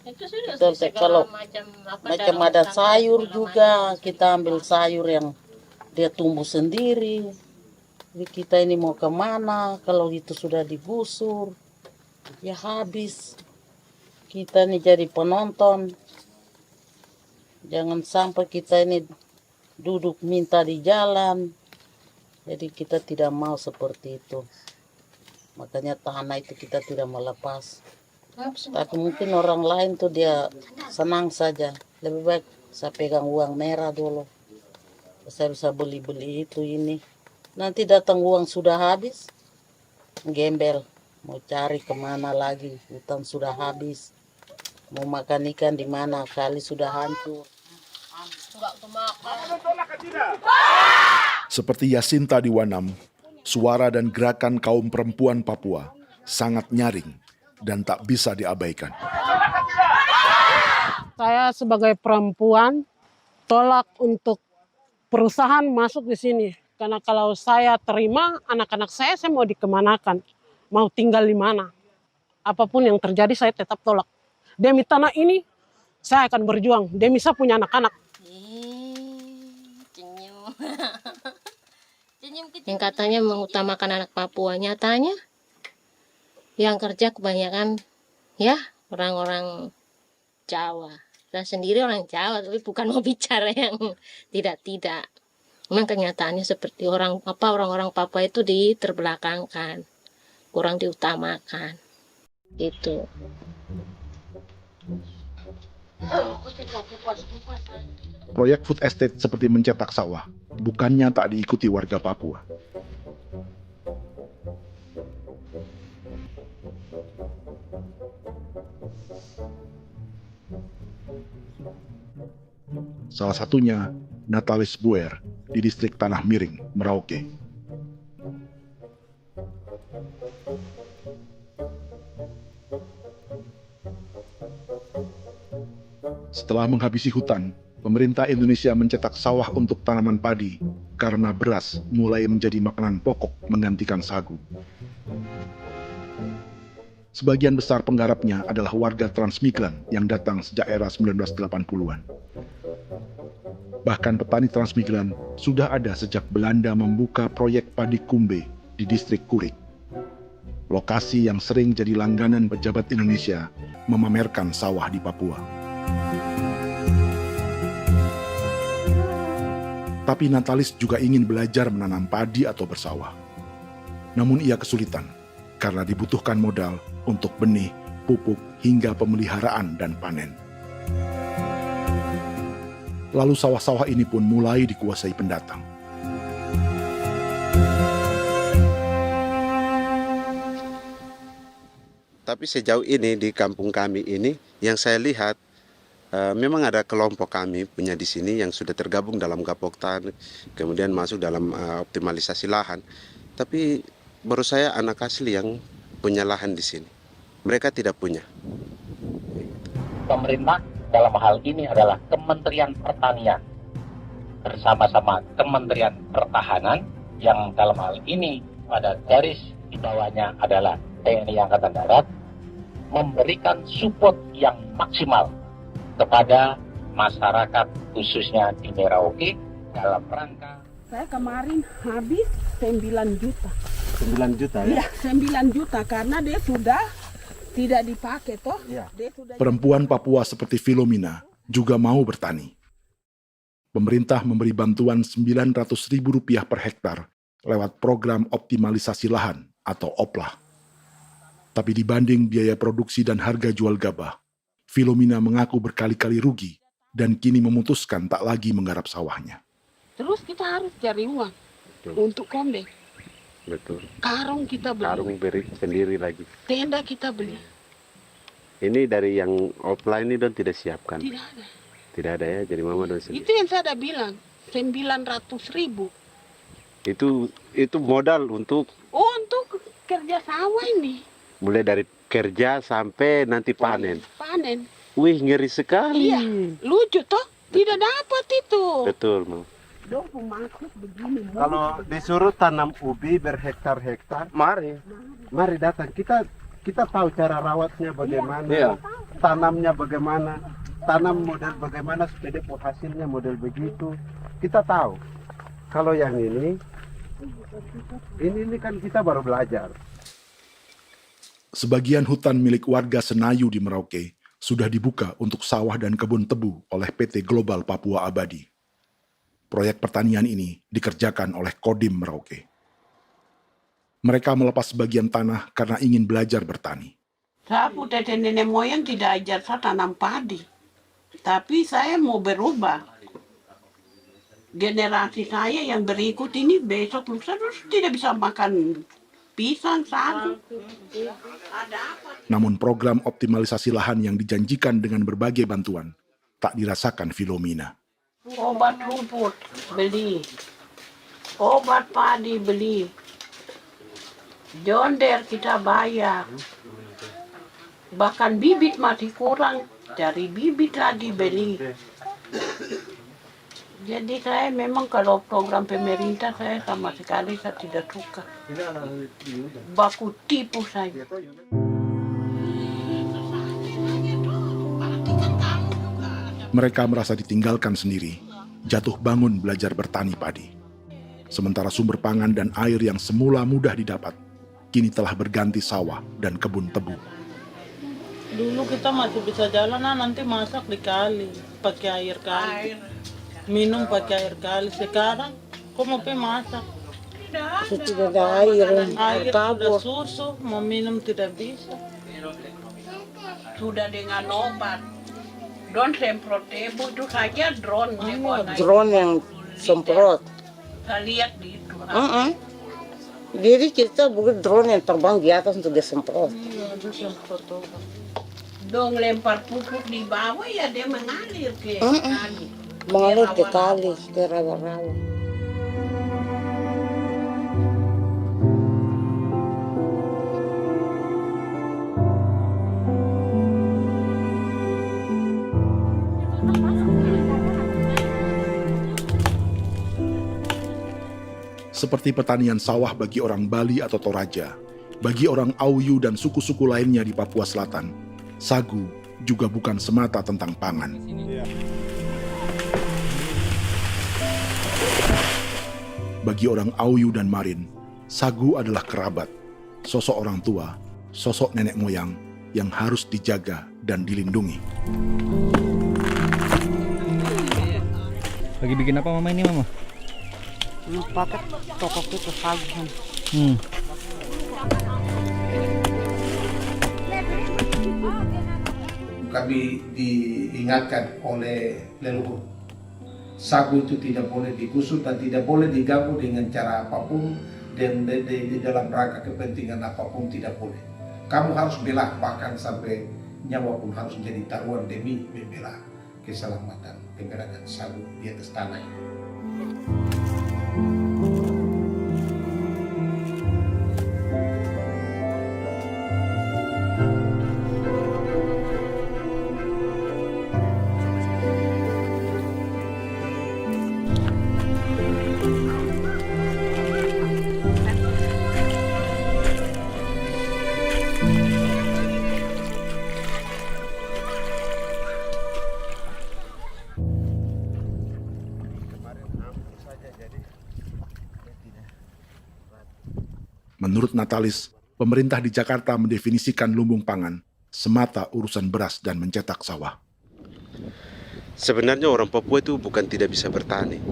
Itu sudah Kalau macam ada sayur dalam juga, kita ambil sayur yang dia tumbuh sendiri. Jadi kita ini mau kemana, kalau itu sudah digusur, ya habis. Kita ini jadi penonton. Jangan sampai kita ini duduk minta di jalan. Jadi kita tidak mau seperti itu. Makanya tanah itu kita tidak melepas. Tapi mungkin orang lain tuh dia senang saja. Lebih baik saya pegang uang merah dulu. Saya bisa beli-beli itu ini. Nanti datang uang sudah habis, gembel. Mau cari kemana lagi, hutan sudah habis. Mau makan ikan di mana, kali sudah hancur. Seperti Yasinta di Wanam, suara dan gerakan kaum perempuan Papua sangat nyaring dan tak bisa diabaikan. Saya sebagai perempuan tolak untuk perusahaan masuk di sini. Karena kalau saya terima anak-anak saya mau dikemanakan, mau tinggal di mana. Apapun yang terjadi saya tetap tolak. Demi tanah ini saya akan berjuang, demi saya punya anak-anak. Yang katanya mengutamakan anak Papua, nyatanya yang kerja kebanyakan ya orang-orang Jawa. Dan sendiri orang Jawa, tapi bukan mau bicara yang tidak-tidak. Memang kenyataannya seperti orang-orang Papua itu diterbelakangkan, kurang diutamakan, gitu. Proyek food estate seperti mencetak sawah, bukannya tak diikuti warga Papua. Salah satunya Natalis Buer di distrik Tanah Miring, Merauke. Setelah menghabisi hutan, pemerintah Indonesia mencetak sawah untuk tanaman padi karena beras mulai menjadi makanan pokok menggantikan sagu. Sebagian besar penggarapnya adalah warga transmigran yang datang sejak era 1980-an. Bahkan petani transmigran sudah ada sejak Belanda membuka proyek padi kumbe di distrik Kurik. Lokasi yang sering jadi langganan pejabat Indonesia memamerkan sawah di Papua. Tapi Natalis juga ingin belajar menanam padi atau bersawah. Namun ia kesulitan karena dibutuhkan modal untuk benih, pupuk, hingga pemeliharaan dan panen. Lalu sawah-sawah ini pun mulai dikuasai pendatang. Tapi sejauh ini di kampung kami ini yang saya lihat memang ada kelompok kami punya di sini yang sudah tergabung dalam Gapoktan, kemudian masuk dalam optimalisasi lahan. Tapi menurut saya anak asli yang punya lahan di sini. Mereka tidak punya. Pemerintah dalam hal ini adalah Kementerian Pertanian bersama-sama Kementerian Pertahanan yang dalam hal ini pada garis di bawahnya adalah TNI Angkatan Darat, memberikan support yang maksimal kepada masyarakat khususnya di Merauke dalam rangka. Saya kemarin habis 9 juta. 9 juta ya? Iya, 9 juta karena dia sudah tidak dipakai toh. Ya. Perempuan Papua seperti Filomina juga mau bertani. Pemerintah memberi bantuan Rp900.000 per hektar lewat program optimalisasi lahan atau OPLAH. Tapi dibanding biaya produksi dan harga jual gabah, Filomina mengaku berkali-kali rugi dan kini memutuskan tak lagi menggarap sawahnya. Terus kita harus cari uang untuk kombeng. Betul. Karung kita beli. Karung beri sendiri lagi. Tenda kita beli. Ini dari yang offline ini don tidak siapkan. Tidak ada. Tidak ada ya, jadi mama don sendiri. Itu yang saya udah bilang, 900.000. Itu modal untuk kerja sawah ini. Mulai dari kerja sampai nanti panen. Panen. Wih, ngeri sekali. Iya, lucu toh? Tidak dapat itu. Betul, Mam. Kalau disuruh tanam ubi berhektar-hektar, mari datang. Kita tahu cara rawatnya bagaimana, iya. Tanamnya bagaimana, tanam model bagaimana supaya hasilnya model begitu. Kita tahu. Kalau yang ini kan kita baru belajar. Sebagian hutan milik warga Senayu di Merauke sudah dibuka untuk sawah dan kebun tebu oleh PT Global Papua Abadi. Proyek pertanian ini dikerjakan oleh Kodim Merauke. Mereka melepas sebagian tanah karena ingin belajar bertani. Saya punya nenek moyang tidak ajar saya tanam padi. Tapi saya mau berubah. Generasi saya yang berikut ini besok lusa tidak bisa makan pisang, sagu. Namun program optimalisasi lahan yang dijanjikan dengan berbagai bantuan tak dirasakan Filomina. Obat rumput beli, obat padi beli, jonder kita bayar, bahkan bibit masih kurang, cari bibit lagi beli. Jadi saya memang kalau program pemerintah saya sama sekali saya tidak suka. Baku tipu saya. Mereka merasa ditinggalkan sendiri, jatuh bangun belajar bertani padi. Sementara sumber pangan dan air yang semula mudah didapat, kini telah berganti sawah dan kebun tebu. Dulu kita masih bisa jalan, nanti masak di kali, pakai air kali. Minum pakai air kali. Sekarang, kok mau masak? Tidak ada air. Air sudah susu, mau minum tidak bisa. Sudah dengan obat. Drone semprot tebu itu saja drone. Drone yang semprot. Saya lihat di itu. Jadi kita bukan drone yang terbang di atas untuk disemprot. Iya, ada semprot obat. Dong lempar pupuk di bawah ya dia mengalir ke kali. Mengalir ke kali, ke rawa-rawa. Seperti pertanian sawah bagi orang Bali atau Toraja, bagi orang Auyu dan suku-suku lainnya di Papua Selatan, sagu juga bukan semata tentang pangan. Bagi orang Auyu dan Marin, sagu adalah kerabat, sosok orang tua, sosok nenek moyang yang harus dijaga dan dilindungi. Lagi bikin apa mama ini mama? Pakai toko itu sagu. Kami diingatkan oleh leluhur, sagu itu tidak boleh digusur dan tidak boleh diganggu dengan cara apapun, dan di dalam rangka kepentingan apapun tidak boleh. Kamu harus bela, bahkan sampai nyawa pun harus menjadi taruhan demi membela keselamatan keberadaan sagu di atas tanah ini. Menurut Natalis, pemerintah di Jakarta mendefinisikan lumbung pangan semata urusan beras dan mencetak sawah. Sebenarnya orang Papua itu bukan tidak bisa bertani.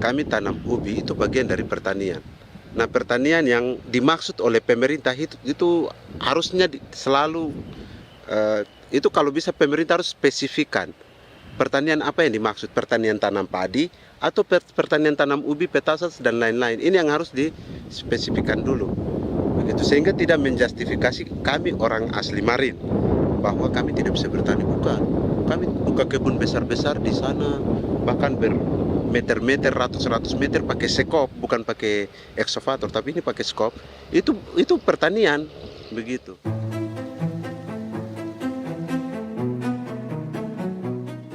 Kami tanam ubi itu bagian dari pertanian. Nah, pertanian yang dimaksud oleh pemerintah itu harusnya selalu, itu kalau bisa pemerintah harus spesifikkan. Pertanian apa yang dimaksud? Pertanian tanam padi atau pertanian tanam ubi, petasan dan lain-lain. Ini yang harus dispesifikkan dulu. Begitu, sehingga tidak menjustifikasi kami orang asli Marin bahwa kami tidak bisa bertani. Bukan. Kami buka kebun besar-besar di sana, bahkan bermeter-meter, ratus-ratus meter pakai sekop, bukan pakai ekskavator, tapi ini pakai skop. Itu pertanian, begitu.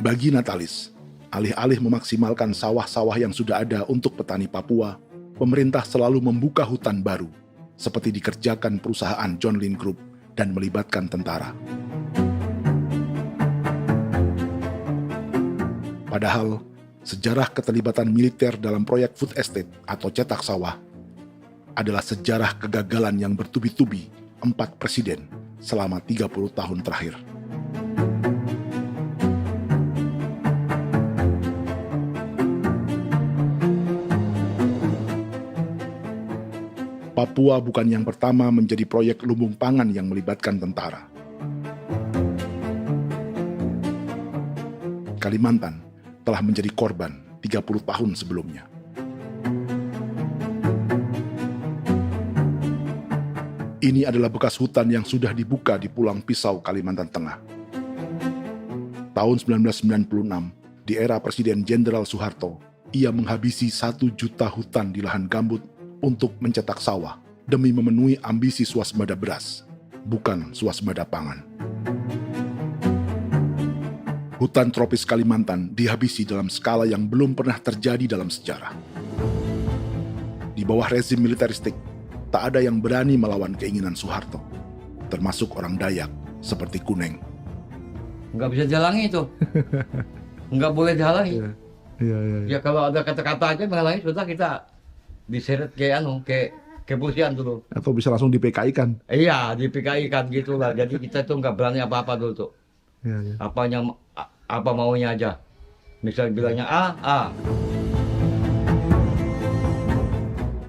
Bagi Natalis, alih-alih memaksimalkan sawah-sawah yang sudah ada untuk petani Papua, pemerintah selalu membuka hutan baru, seperti dikerjakan perusahaan John Lynn Group dan melibatkan tentara. Padahal, sejarah keterlibatan militer dalam proyek food estate atau cetak sawah adalah sejarah kegagalan yang bertubi-tubi 4 presiden selama 30 tahun terakhir. Papua bukan yang pertama menjadi proyek lumbung pangan yang melibatkan tentara. Kalimantan telah menjadi korban 30 tahun sebelumnya. Ini adalah bekas hutan yang sudah dibuka di Pulang Pisau, Kalimantan Tengah. Tahun 1996, di era Presiden Jenderal Soeharto, ia menghabisi 1 juta hutan di lahan gambut untuk mencetak sawah demi memenuhi ambisi swasembada beras, bukan swasembada pangan. Hutan tropis Kalimantan dihabisi dalam skala yang belum pernah terjadi dalam sejarah. Di bawah rezim militeristik, tak ada yang berani melawan keinginan Soeharto, termasuk orang Dayak seperti Kuneng. Nggak bisa dihalangi itu. Nggak boleh dihalangi. Ya kalau ada kata-kata aja menghalangi, sudah kita diseret ke kepolisian dulu. Atau bisa langsung di PKI-kan? Iya, di PKI-kan gitulah. Jadi kita tuh nggak berani apa-apa dulu tuh. Ya. Apa maunya aja. Misal bilangnya A.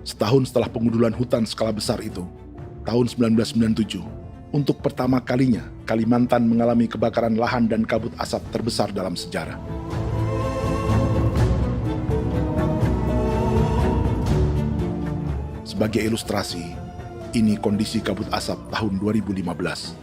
Setahun setelah pengundulan hutan skala besar itu, tahun 1997, untuk pertama kalinya Kalimantan mengalami kebakaran lahan dan kabut asap terbesar dalam sejarah. Sebagai ilustrasi, ini kondisi kabut asap tahun 2015.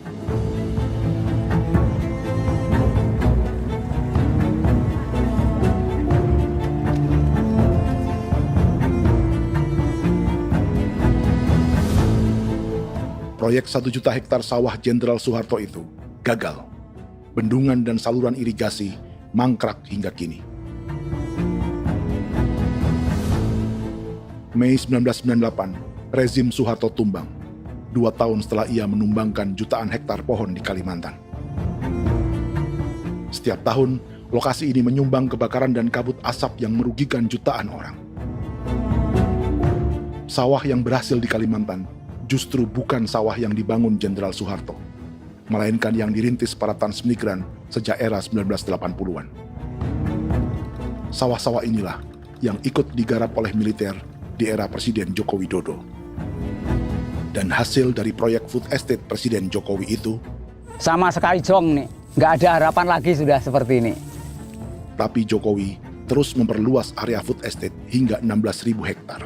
Proyek 1 juta hektar sawah Jenderal Soeharto itu gagal. Bendungan dan saluran irigasi mangkrak hingga kini. Mei 1998, rezim Soeharto tumbang, 2 tahun setelah ia menumbangkan jutaan hektar pohon di Kalimantan. Setiap tahun, lokasi ini menyumbang kebakaran dan kabut asap yang merugikan jutaan orang. Sawah yang berhasil di Kalimantan justru bukan sawah yang dibangun Jenderal Soeharto, melainkan yang dirintis para transmigran sejak era 1980-an. Sawah-sawah inilah yang ikut digarap oleh militer di era Presiden Joko Widodo. Dan hasil dari proyek food estate Presiden Jokowi itu sama sekali jong nih, nggak ada harapan lagi sudah seperti ini. Tapi Jokowi terus memperluas area food estate hingga 16.000 hektar.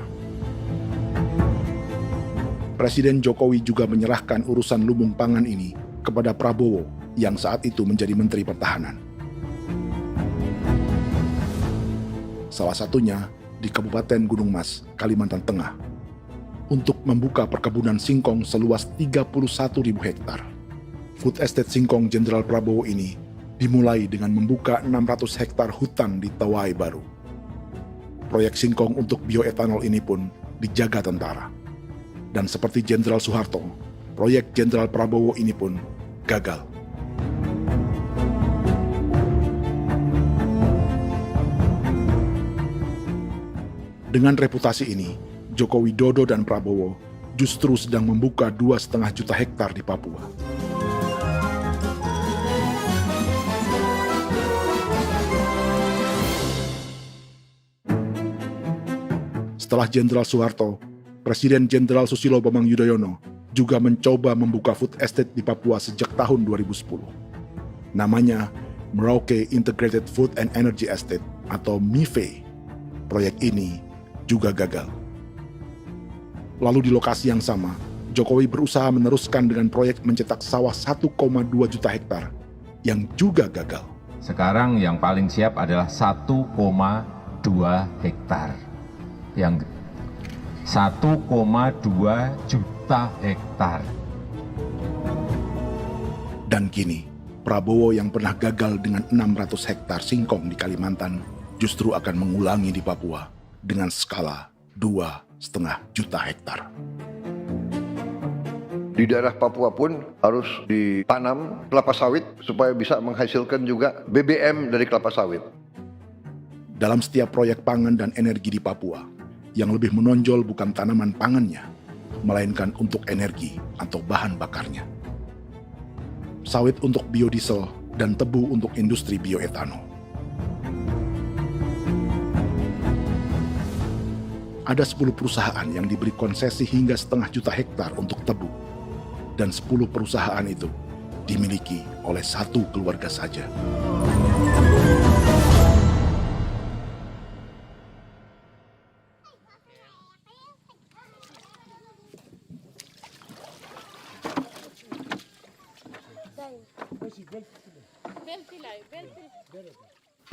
Presiden Jokowi juga menyerahkan urusan lumbung pangan ini kepada Prabowo yang saat itu menjadi Menteri Pertahanan. Salah satunya di Kabupaten Gunung Mas, Kalimantan Tengah, untuk membuka perkebunan singkong seluas 31.000 hektar. Food Estate Singkong Jenderal Prabowo ini dimulai dengan membuka 600 hektar hutan di Tawai Baru. Proyek singkong untuk bioetanol ini pun dijaga tentara. Dan seperti Jenderal Soeharto, proyek Jenderal Prabowo ini pun gagal. Dengan reputasi ini, Joko Widodo dan Prabowo justru sedang membuka 2,5 juta hektar di Papua. Setelah Jenderal Soeharto, Presiden Jenderal Susilo Bambang Yudhoyono juga mencoba membuka food estate di Papua sejak tahun 2010. Namanya Merauke Integrated Food and Energy Estate atau MIFE. Proyek ini juga gagal. Lalu di lokasi yang sama, Jokowi berusaha meneruskan dengan proyek mencetak sawah 1,2 juta hektar yang juga gagal. Sekarang yang paling siap adalah 1,2 hektar. Yang 1,2 juta hektar. Dan kini, Prabowo yang pernah gagal dengan 600 hektar singkong di Kalimantan justru akan mengulangi di Papua dengan skala 2,5 juta hektar. Di daerah Papua pun harus ditanam kelapa sawit supaya bisa menghasilkan juga BBM dari kelapa sawit. Dalam setiap proyek pangan dan energi di Papua, yang lebih menonjol bukan tanaman pangannya, melainkan untuk energi atau bahan bakarnya. Sawit untuk biodiesel dan tebu untuk industri bioetanol. Ada 10 perusahaan yang diberi konsesi hingga 0,5 juta hektar untuk tebu. Dan 10 perusahaan itu dimiliki oleh satu keluarga saja.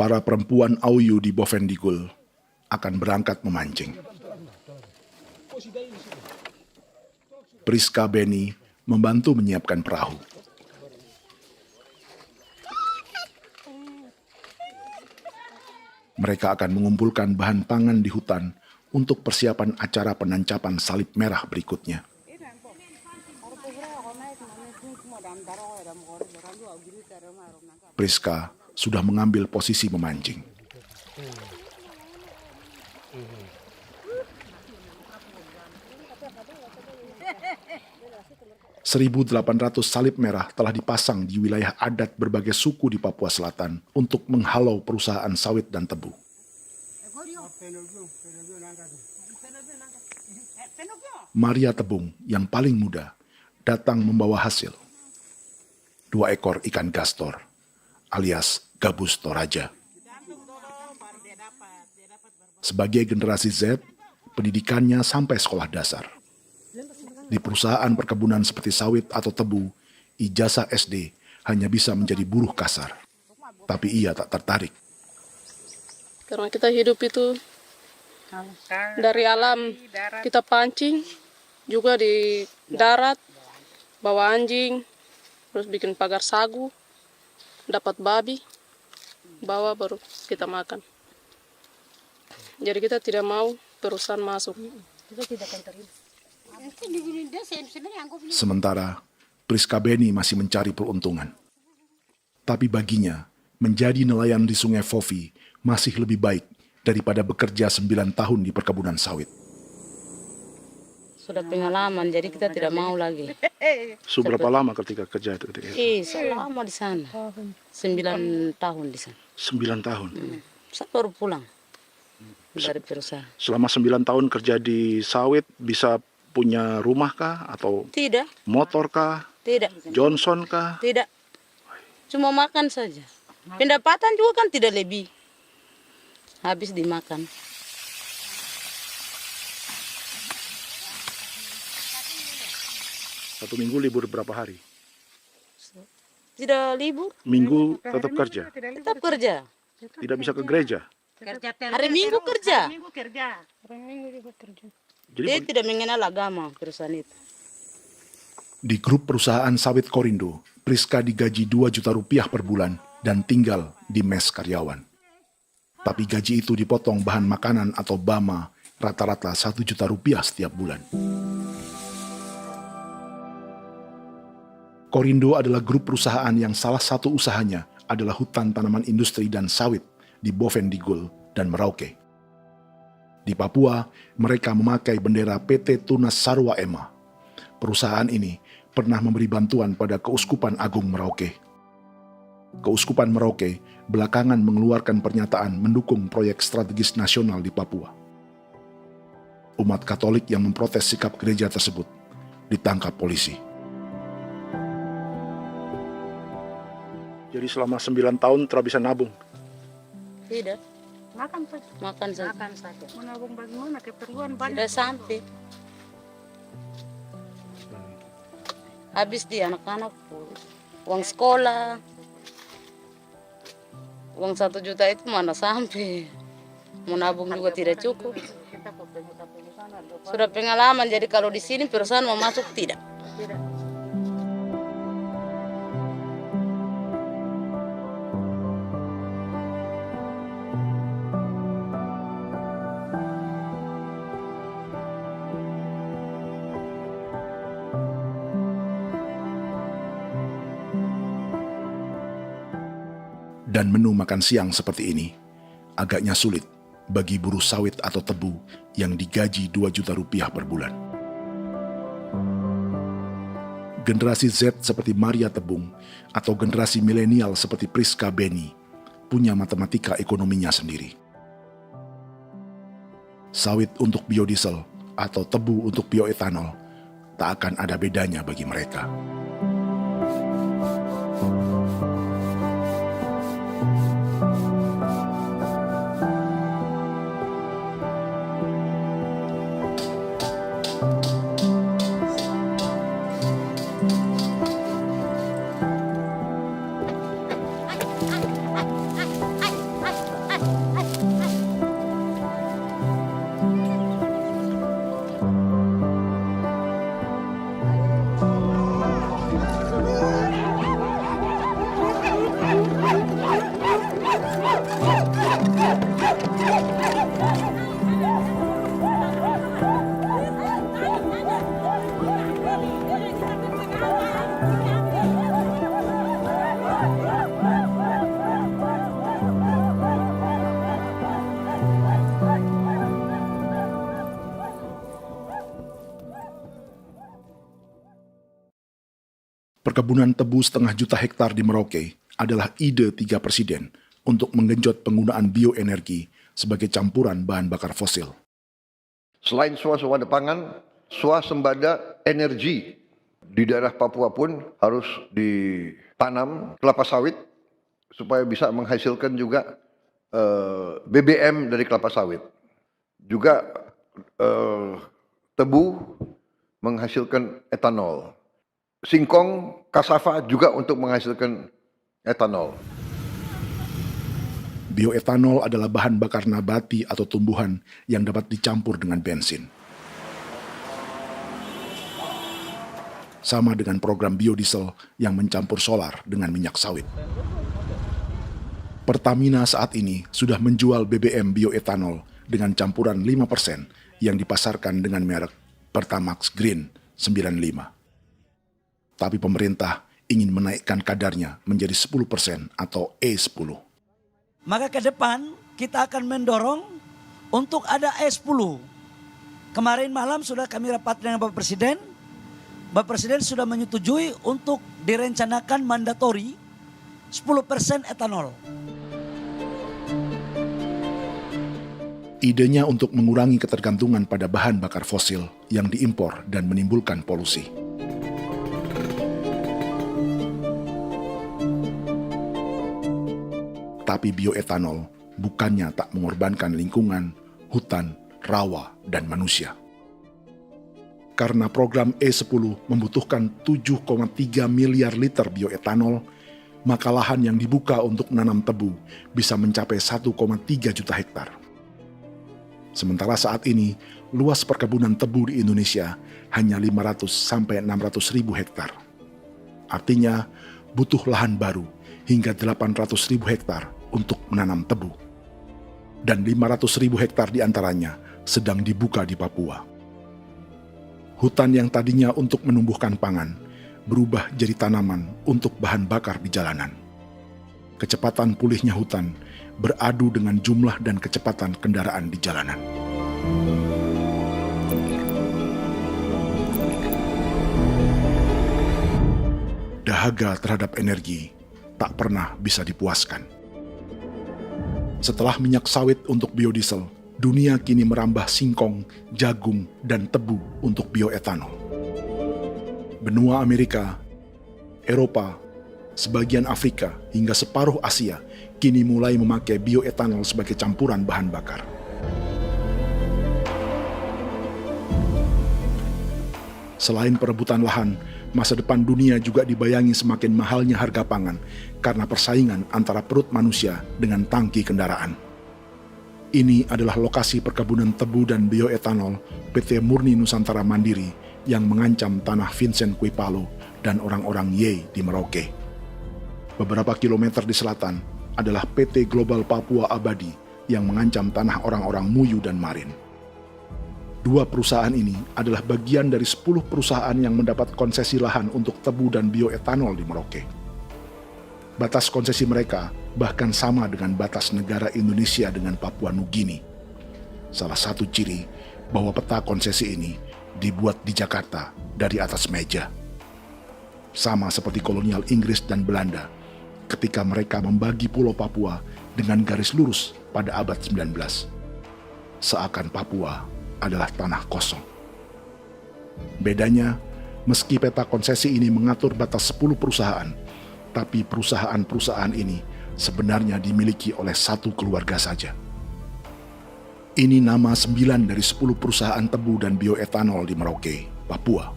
Para perempuan Auyu di Bovendigul akan berangkat memancing. Priska Beni membantu menyiapkan perahu. Mereka akan mengumpulkan bahan pangan di hutan untuk persiapan acara penancapan salib merah berikutnya. Priska sudah mengambil posisi memancing. 1.800 salib merah telah dipasang di wilayah adat berbagai suku di Papua Selatan untuk menghalau perusahaan sawit dan tebu. Maria Tebung yang paling muda datang membawa hasil. 2 ekor ikan gastor alias gabus toraja. Sebagai generasi Z, pendidikannya sampai sekolah dasar. Di perusahaan perkebunan seperti sawit atau tebu, ijazah SD hanya bisa menjadi buruh kasar. Tapi ia tak tertarik. Karena kita hidup itu dari alam, kita pancing, juga di darat, bawa anjing, terus bikin pagar sagu, dapat babi, bawa baru kita makan. Jadi kita tidak mau perusahaan masuk. Sementara Priska Beni masih mencari peruntungan. Tapi baginya, menjadi nelayan di Sungai Fofi masih lebih baik daripada bekerja 9 tahun di perkebunan sawit. sudah pengalaman, jadi kita tidak mau lagi. Sudah berapa lama ketika kerja itu? Selama di sana. 9 tahun di sana. 9 tahun? Saya baru pulang dari perusahaan. Selama 9 tahun kerja di sawit, bisa punya rumah kah? Atau Tidak. motor kah? Tidak. Johnson kah? Tidak. Cuma makan saja. Pendapatan juga kan tidak lebih. Habis dimakan. Satu minggu libur berapa hari? Tidak libur. Minggu tetap kerja? Tetap kerja. Tidak bisa ke gereja? Hari Minggu kerja. Hari Minggu juga kerja. Dia tidak mengenal agama perusahaan itu. Di grup perusahaan sawit Korindo, Priska digaji 2 juta rupiah per bulan dan tinggal di mes karyawan. Tapi gaji itu dipotong bahan makanan atau BAMA rata-rata 1 juta rupiah setiap bulan. Korindo adalah grup perusahaan yang salah satu usahanya adalah hutan tanaman industri dan sawit di Bovendigul dan Merauke. Di Papua, mereka memakai bendera PT Tunas Sarwa Ema. Perusahaan ini pernah memberi bantuan pada Keuskupan Agung Merauke. Keuskupan Merauke belakangan mengeluarkan pernyataan mendukung proyek strategis nasional di Papua. Umat Katolik yang memprotes sikap gereja tersebut ditangkap polisi. Jadi selama 9 tahun tidak bisa nabung? Tidak. Makan saja. Makan saja. Makan saja. Menabung bagaimana? Keperluan banyak. Sudah sampai. Habis di anak-anak uang sekolah. Uang 1 juta itu mana sampai. Mau nabung juga tidak cukup. Sudah pengalaman, jadi kalau di sini perusahaan mau masuk tidak. Dan menu makan siang seperti ini agaknya sulit bagi buruh sawit atau tebu yang digaji 2 juta rupiah per bulan. Generasi Z seperti Maria Tebung atau generasi milenial seperti Priska Beni punya matematika ekonominya sendiri. Sawit untuk biodiesel atau tebu untuk bioetanol tak akan ada bedanya bagi mereka. Perkebunan tebu 1,5 juta hektar di Merauke adalah ide 3 presiden untuk menggenjot penggunaan bioenergi sebagai campuran bahan bakar fosil. Selain swasembada pangan, swasembada energi di daerah Papua pun harus ditanam kelapa sawit supaya bisa menghasilkan juga BBM dari kelapa sawit. Juga tebu menghasilkan etanol. Singkong, kasava juga untuk menghasilkan etanol. Bioetanol adalah bahan bakar nabati atau tumbuhan yang dapat dicampur dengan bensin. Sama dengan program biodiesel yang mencampur solar dengan minyak sawit. Pertamina saat ini sudah menjual BBM bioetanol dengan campuran 5% yang dipasarkan dengan merek Pertamax Green 95. Tapi pemerintah ingin menaikkan kadarnya menjadi 10% atau E10. Maka ke depan kita akan mendorong untuk ada E10 Kemarin malam sudah kami rapat dengan Bapak Presiden. Bapak Presiden sudah menyetujui untuk direncanakan mandatori 10% etanol. Idenya untuk mengurangi ketergantungan pada bahan bakar fosil yang diimpor dan menimbulkan polusi. Tapi bioetanol bukannya tak mengorbankan lingkungan, hutan, rawa, dan manusia. Karena program E10 membutuhkan 7,3 miliar liter bioetanol, maka lahan yang dibuka untuk menanam tebu bisa mencapai 1,3 juta hektar. Sementara saat ini, luas perkebunan tebu di Indonesia hanya 500 sampai 600 ribu hektar. Artinya, butuh lahan baru hingga 800 ribu hektar untuk menanam tebu. Dan 500 ribu hektar diantaranya sedang dibuka di Papua. Hutan yang tadinya untuk menumbuhkan pangan berubah jadi tanaman untuk bahan bakar di jalanan. Kecepatan pulihnya hutan beradu dengan jumlah dan kecepatan kendaraan di jalanan. Dahaga terhadap energi tak pernah bisa dipuaskan. Setelah minyak sawit untuk biodiesel, dunia kini merambah singkong, jagung, dan tebu untuk bioetanol. Benua Amerika, Eropa, sebagian Afrika, hingga separuh Asia kini mulai memakai bioetanol sebagai campuran bahan bakar. Selain perebutan lahan, masa depan dunia juga dibayangi semakin mahalnya harga pangan karena persaingan antara perut manusia dengan tangki kendaraan. Ini adalah lokasi perkebunan tebu dan bioetanol PT Murni Nusantara Mandiri yang mengancam tanah Vincent Quipalo dan orang-orang Ye di Merauke. Beberapa kilometer di selatan adalah PT Global Papua Abadi yang mengancam tanah orang-orang Muyu dan Marin. Dua perusahaan ini adalah bagian dari 10 perusahaan yang mendapat konsesi lahan untuk tebu dan bioetanol di Merauke. Batas konsesi mereka bahkan sama dengan batas negara Indonesia dengan Papua Nugini. Salah satu ciri bahwa peta konsesi ini dibuat di Jakarta dari atas meja. Sama seperti kolonial Inggris dan Belanda ketika mereka membagi Pulau Papua dengan garis lurus pada abad 19. Seakan Papua adalah tanah kosong. Bedanya, meski peta konsesi ini mengatur batas 10 perusahaan, tapi perusahaan-perusahaan ini sebenarnya dimiliki oleh satu keluarga saja. Ini nama 9 dari 10 perusahaan tebu dan bioetanol di Merauke, Papua.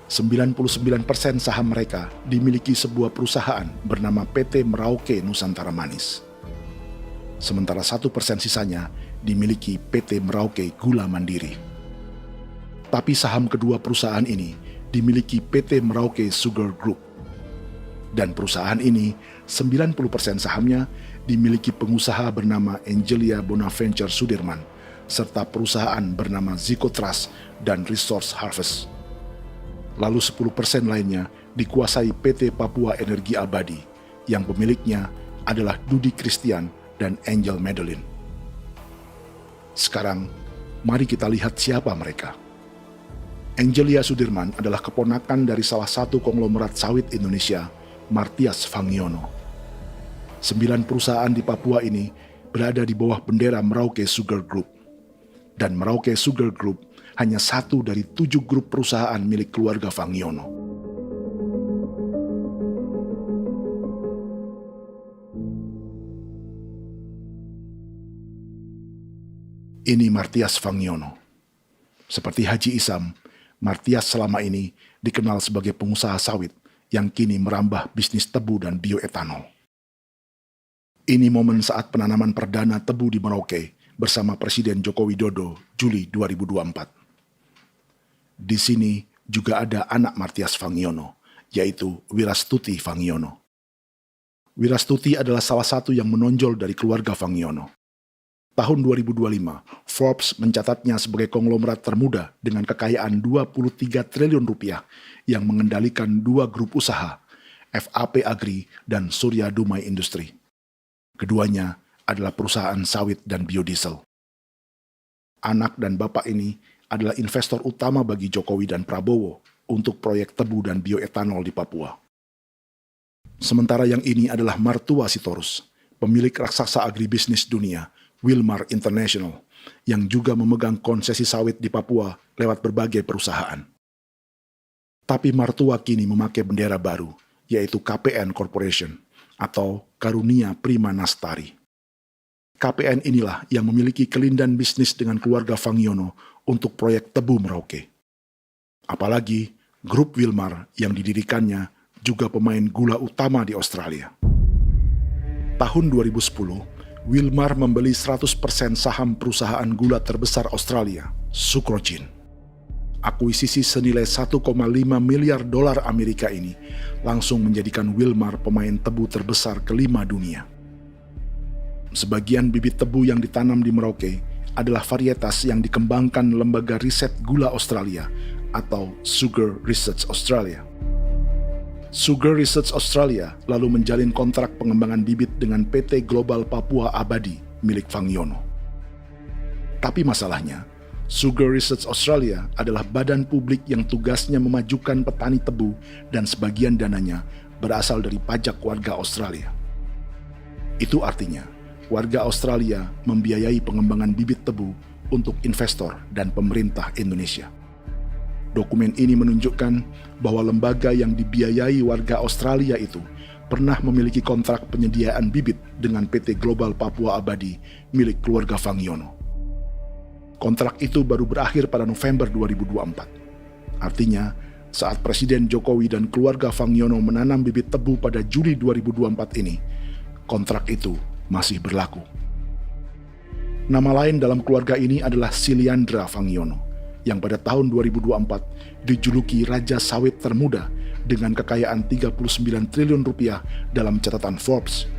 99% saham mereka dimiliki sebuah perusahaan bernama PT Merauke Nusantara Manis. Sementara 1% sisanya dimiliki PT Merauke Gula Mandiri. Tapi saham kedua perusahaan ini dimiliki PT Merauke Sugar Group. Dan perusahaan ini, 90% sahamnya dimiliki pengusaha bernama Angelia Bonaventure Sudirman, serta perusahaan bernama Zico Trust dan Resource Harvest. Lalu 10% lainnya dikuasai PT Papua Energi Abadi, yang pemiliknya adalah Dudi Christian dan Angel Madeline. Sekarang, mari kita lihat siapa mereka. Angelia Sudirman adalah keponakan dari salah satu konglomerat sawit Indonesia, Martias Fangiono. 9 perusahaan di Papua ini berada di bawah bendera Merauke Sugar Group. Dan Merauke Sugar Group hanya satu dari 7 grup perusahaan milik keluarga Fangiono. Ini Martias Fangiono. Seperti Haji Isam, Martias selama ini dikenal sebagai pengusaha sawit yang kini merambah bisnis tebu dan bioetanol. Ini momen saat penanaman perdana tebu di Merauke bersama Presiden Joko Widodo Juli 2024. Di sini juga ada anak Martias Fangiono, yaitu Wirastuti Fangiono. Wirastuti adalah salah satu yang menonjol dari keluarga Fangiono. Tahun 2025, Forbes mencatatnya sebagai konglomerat termuda dengan kekayaan 23 triliun rupiah yang mengendalikan 2 grup usaha, FAP Agri dan Surya Dumai Industri. Keduanya adalah perusahaan sawit dan biodiesel. anak dan bapak ini adalah investor utama bagi Jokowi dan Prabowo untuk proyek tebu dan bioetanol di Papua. Sementara yang ini adalah Martua Sitorus, pemilik raksasa agribisnis dunia, Wilmar International, yang juga memegang konsesi sawit di Papua lewat berbagai perusahaan. Tapi Martua kini memakai bendera baru, yaitu KPN Corporation atau Karunia Prima Nastari. KPN inilah yang memiliki kelindan bisnis dengan keluarga Fangiono untuk proyek tebu Merauke. Apalagi grup Wilmar yang didirikannya juga pemain gula utama di Australia. Tahun 2010, Wilmar membeli 100% saham perusahaan gula terbesar Australia, Sucrogin. Akuisisi senilai 1,5 miliar dolar Amerika ini langsung menjadikan Wilmar pemain tebu terbesar kelima dunia. Sebagian bibit tebu yang ditanam di Merauke adalah varietas yang dikembangkan Lembaga Riset Gula Australia atau Sugar Research Australia. Sugar Research Australia lalu menjalin kontrak pengembangan bibit dengan PT Global Papua Abadi milik Fangiono. Tapi masalahnya, Sugar Research Australia adalah badan publik yang tugasnya memajukan petani tebu dan sebagian dananya berasal dari pajak warga Australia. Itu artinya, warga Australia membiayai pengembangan bibit tebu untuk investor dan pemerintah Indonesia. Dokumen ini menunjukkan bahwa lembaga yang dibiayai warga Australia itu pernah memiliki kontrak penyediaan bibit dengan PT Global Papua Abadi milik keluarga Fangiono. Kontrak itu baru berakhir pada November 2024. Artinya, saat Presiden Jokowi dan keluarga Fangiono menanam bibit tebu pada Juli 2024 ini, kontrak itu masih berlaku. Nama lain dalam keluarga ini adalah Siliandra Fangiono, yang pada tahun 2024 dijuluki Raja Sawit Termuda dengan kekayaan 39 triliun rupiah dalam catatan Forbes.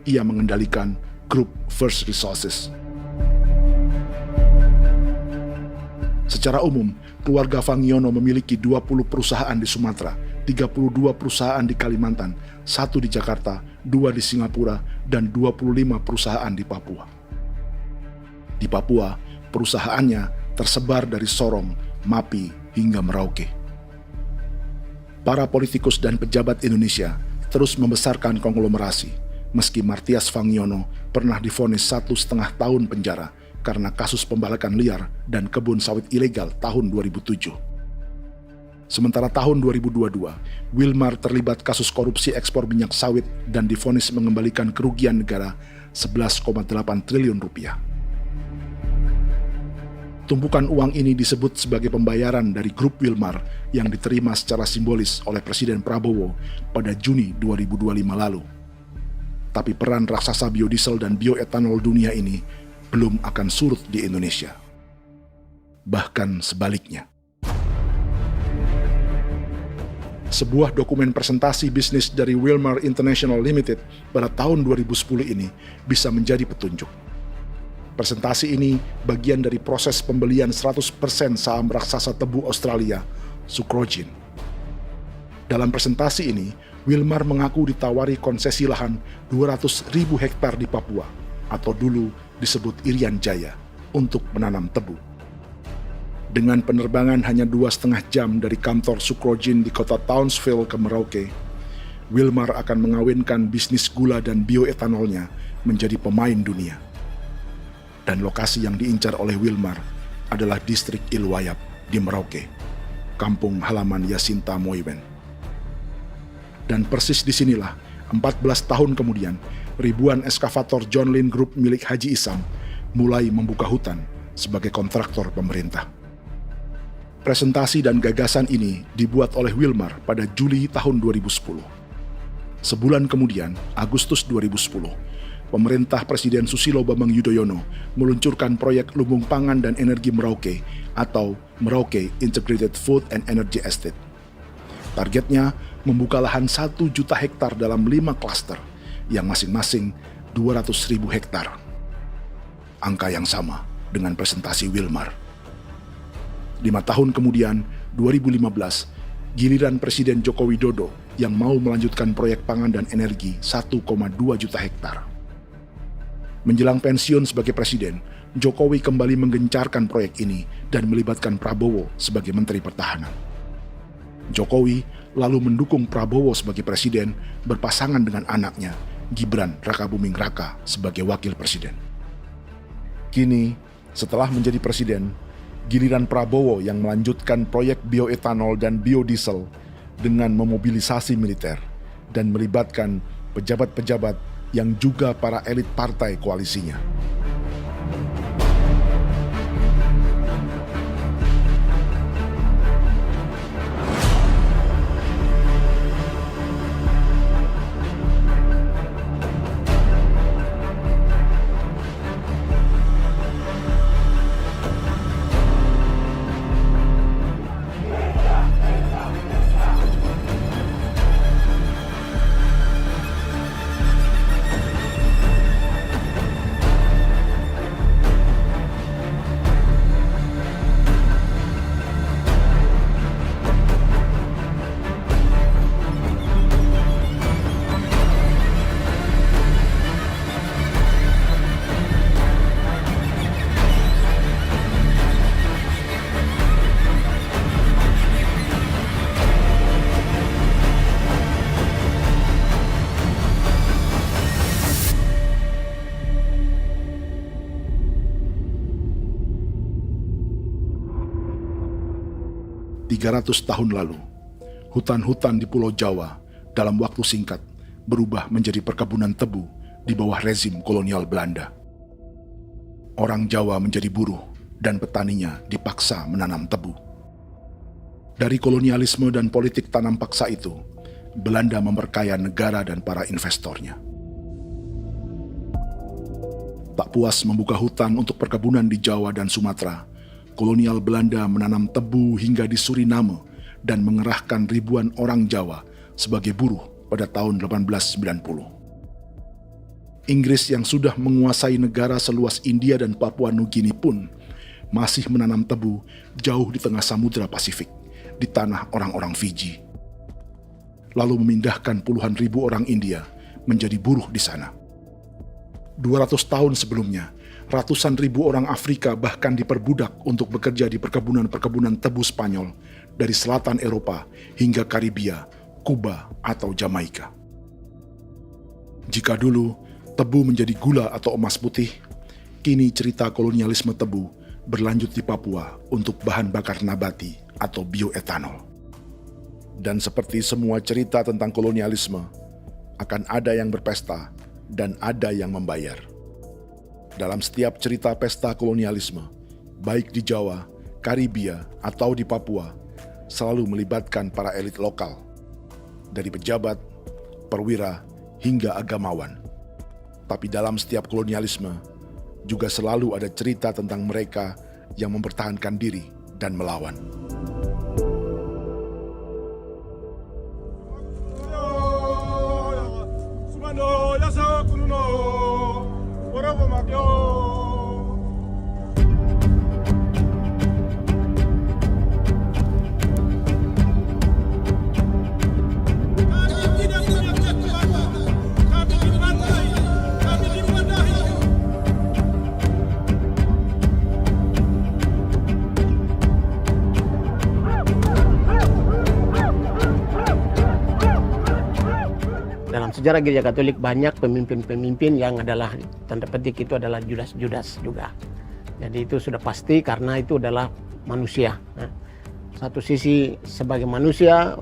Ia mengendalikan grup First Resources. Secara umum, keluarga Fangiono memiliki 20 perusahaan di Sumatera, 32 perusahaan di Kalimantan, 1 di Jakarta, 2 di Singapura, dan 25 perusahaan di Papua. Di Papua, perusahaannya tersebar dari Sorong, Mapi, hingga Merauke. Para politikus dan pejabat Indonesia terus membesarkan konglomerasi, meski Martias Fangiono pernah divonis 1,5 tahun penjara karena kasus pembalakan liar dan kebun sawit ilegal tahun 2007. Sementara tahun 2022, Wilmar terlibat kasus korupsi ekspor minyak sawit dan divonis mengembalikan kerugian negara 11,8 triliun rupiah. Tumpukan uang ini disebut sebagai pembayaran dari grup Wilmar yang diterima secara simbolis oleh Presiden Prabowo pada Juni 2025 lalu. Tapi peran raksasa biodiesel dan bioetanol dunia ini belum akan surut di Indonesia. Bahkan sebaliknya. Sebuah dokumen presentasi bisnis dari Wilmar International Limited pada tahun 2010 ini bisa menjadi petunjuk. Presentasi ini bagian dari proses pembelian 100% saham raksasa tebu Australia, Sucrogin. Dalam presentasi ini, Wilmar mengaku ditawari konsesi lahan 200.000 hektar di Papua, atau dulu disebut Irian Jaya, untuk menanam tebu. Dengan penerbangan hanya 2,5 jam dari kantor Sucrogin di kota Townsville ke Merauke, Wilmar akan mengawinkan bisnis gula dan bioetanolnya menjadi pemain dunia. Dan lokasi yang diincar oleh Wilmar adalah distrik Ilwayap di Merauke, kampung halaman Yasinta Moiwen. Dan persis disinilah, 14 tahun kemudian, ribuan eskavator John Lynn Group milik Haji Isam mulai membuka hutan sebagai kontraktor pemerintah. Presentasi dan gagasan ini dibuat oleh Wilmar pada Juli tahun 2010. Sebulan kemudian, Agustus 2010, pemerintah Presiden Susilo Bambang Yudhoyono meluncurkan proyek Lumbung Pangan dan Energi Merauke atau Merauke Integrated Food and Energy Estate. Targetnya membuka lahan 1 juta hektar dalam 5 klaster yang masing-masing 200.000 hektar. Angka yang sama dengan presentasi Wilmar. 5 tahun kemudian, 2015, giliran Presiden Joko Widodo yang mau melanjutkan proyek pangan dan energi 1,2 juta hektar. Menjelang pensiun sebagai presiden, Jokowi kembali menggencarkan proyek ini dan melibatkan Prabowo sebagai Menteri Pertahanan. Jokowi lalu mendukung Prabowo sebagai presiden berpasangan dengan anaknya, Gibran Rakabuming Raka sebagai wakil presiden. Kini, setelah menjadi presiden, giliran Prabowo yang melanjutkan proyek bioetanol dan biodiesel dengan memobilisasi militer dan melibatkan pejabat-pejabat yang juga para elit partai koalisinya. Tahun lalu, hutan-hutan di Pulau Jawa dalam waktu singkat berubah menjadi perkebunan tebu di bawah rezim kolonial Belanda. Orang Jawa menjadi buruh dan petaninya dipaksa menanam tebu. Dari kolonialisme dan politik tanam paksa itu, Belanda memperkaya negara dan para investornya. Tak puas membuka hutan untuk perkebunan di Jawa dan Sumatera, kolonial Belanda menanam tebu hingga di Suriname dan mengerahkan ribuan orang Jawa sebagai buruh pada tahun 1890. Inggris yang sudah menguasai negara seluas India dan Papua Nugini pun masih menanam tebu jauh di tengah Samudra Pasifik, di tanah orang-orang Fiji. Lalu memindahkan puluhan ribu orang India menjadi buruh di sana. 200 tahun sebelumnya, ratusan ribu orang Afrika bahkan diperbudak untuk bekerja di perkebunan-perkebunan tebu Spanyol dari selatan Eropa hingga Karibia, Kuba, atau Jamaika. Jika dulu tebu menjadi gula atau emas putih, kini cerita kolonialisme tebu berlanjut di Papua untuk bahan bakar nabati atau bioetanol. Dan seperti semua cerita tentang kolonialisme, akan ada yang berpesta dan ada yang membayar. Dalam setiap cerita pesta kolonialisme, baik di Jawa, Karibia, atau di Papua, selalu melibatkan para elit lokal, dari pejabat, perwira, hingga agamawan. Tapi dalam setiap kolonialisme, juga selalu ada cerita tentang mereka yang mempertahankan diri dan melawan. Dalam sejarah Gereja Katolik banyak pemimpin-pemimpin yang adalah tanda petik itu adalah Judas-Judas juga. Jadi itu sudah pasti karena itu adalah manusia. Nah, satu sisi sebagai manusia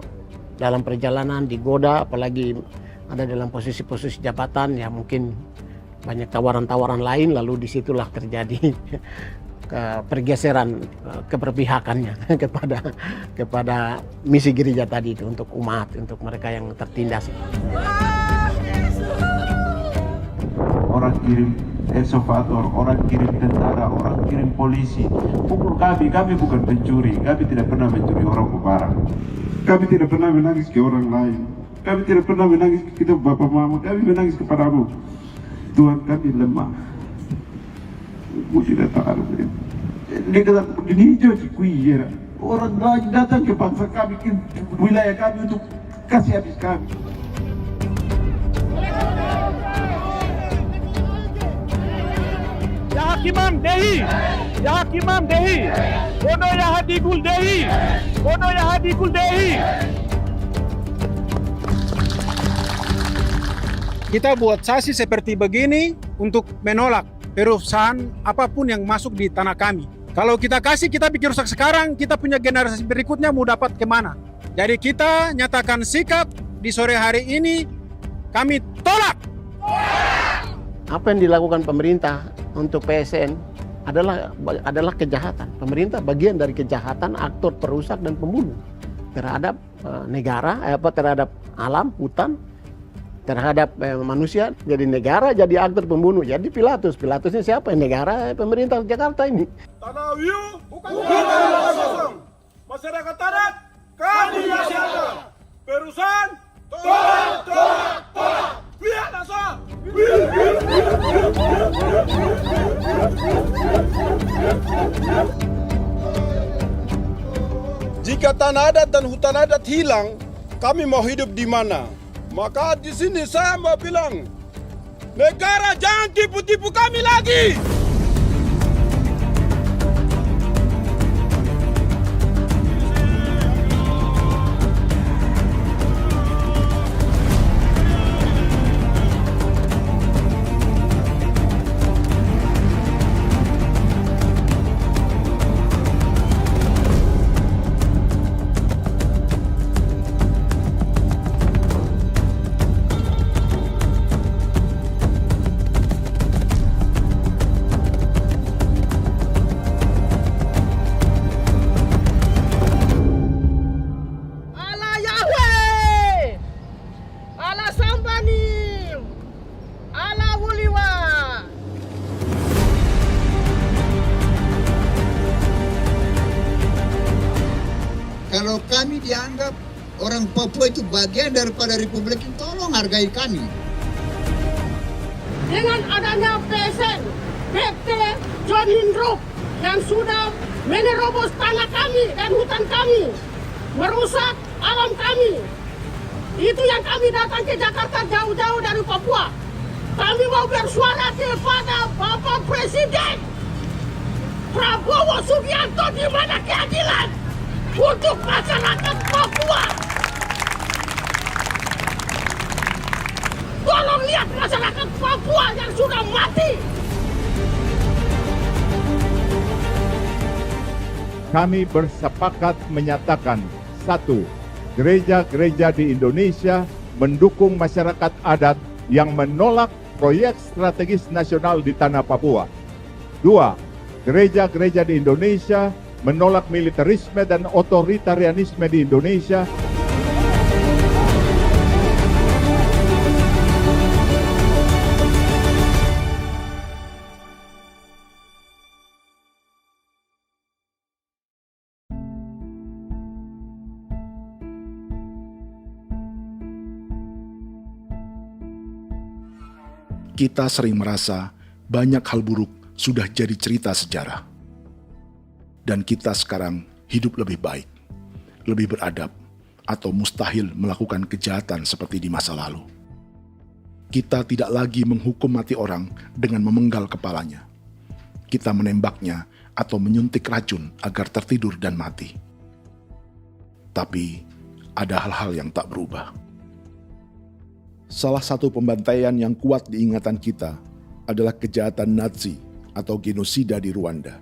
dalam perjalanan digoda, apalagi ada dalam posisi-posisi jabatan ya mungkin banyak tawaran-tawaran lain, lalu disitulah terjadi pergeseran keberpihakannya kepada misi gereja tadi itu untuk umat, untuk mereka yang tertindas. Orang kirim eksavator, orang kirim tentara, orang kirim polisi. Pukul kami bukan pencuri, kami tidak pernah mencuri orang barang. Kami tidak pernah menangis ke orang lain. Kami tidak pernah menangis ke kita bapak mama, kami menangis kepadamu. Tuhan kami lemah. Mesti datang ada ini hijau cikui orang lain datang ke bangsa kami, ke wilayah kami untuk kasih habis kami. Kimam Dehi, Ya Kimam Dehi, Bono Ya Hadigul Dehi, Bono Ya Hadigul Dehi. Kita buat saksi seperti begini untuk menolak perusahaan apapun yang masuk di tanah kami. Kalau kita kasih, kita bikin rusak sekarang, kita punya generasi berikutnya mau dapat kemana. Jadi kita nyatakan sikap di sore hari ini, kami tolak. Apa yang dilakukan pemerintah untuk PSN adalah kejahatan. Pemerintah bagian dari kejahatan, aktor perusak dan pembunuh terhadap negara, terhadap alam, hutan, terhadap manusia. Jadi negara jadi aktor pembunuh. Jadi Pilatusnya siapa? Negara, pemerintah Jakarta ini. Tanah Wiu bukan kosong. Masyarakat adat kami masyarakat. Perusahaan tolak. Lihat asal. Jika tanah adat dan hutan adat hilang, kami mau hidup di mana? Maka di sini saya mau bilang, negara jangan tipu-tipu kami lagi. Kalau kami dianggap orang Papua itu bagian daripada Republik ini, tolong hargai kami. Dengan adanya PSN, PT John Lindrup yang sudah menerobos tanah kami dan hutan kami, merusak alam kami. Itu yang kami datang ke Jakarta jauh-jauh dari Papua. Kami mau bersuara kepada Bapak Presiden Prabowo Subianto, di mana keadilan untuk masyarakat Papua. Tolong lihat masyarakat Papua yang sudah mati. Kami bersepakat menyatakan, 1. Gereja-gereja di Indonesia mendukung masyarakat adat yang menolak proyek strategis nasional di tanah Papua. 2. Gereja-gereja di Indonesia menolak militerisme dan otoritarianisme di Indonesia. Kita sering merasa banyak hal buruk sudah jadi cerita sejarah. Dan kita sekarang hidup lebih baik, lebih beradab, atau mustahil melakukan kejahatan seperti di masa lalu. Kita tidak lagi menghukum mati orang dengan memenggal kepalanya. Kita menembaknya atau menyuntik racun agar tertidur dan mati. Tapi ada hal-hal yang tak berubah. Salah satu pembantaian yang kuat di ingatan kita adalah kejahatan Nazi atau genosida di Rwanda.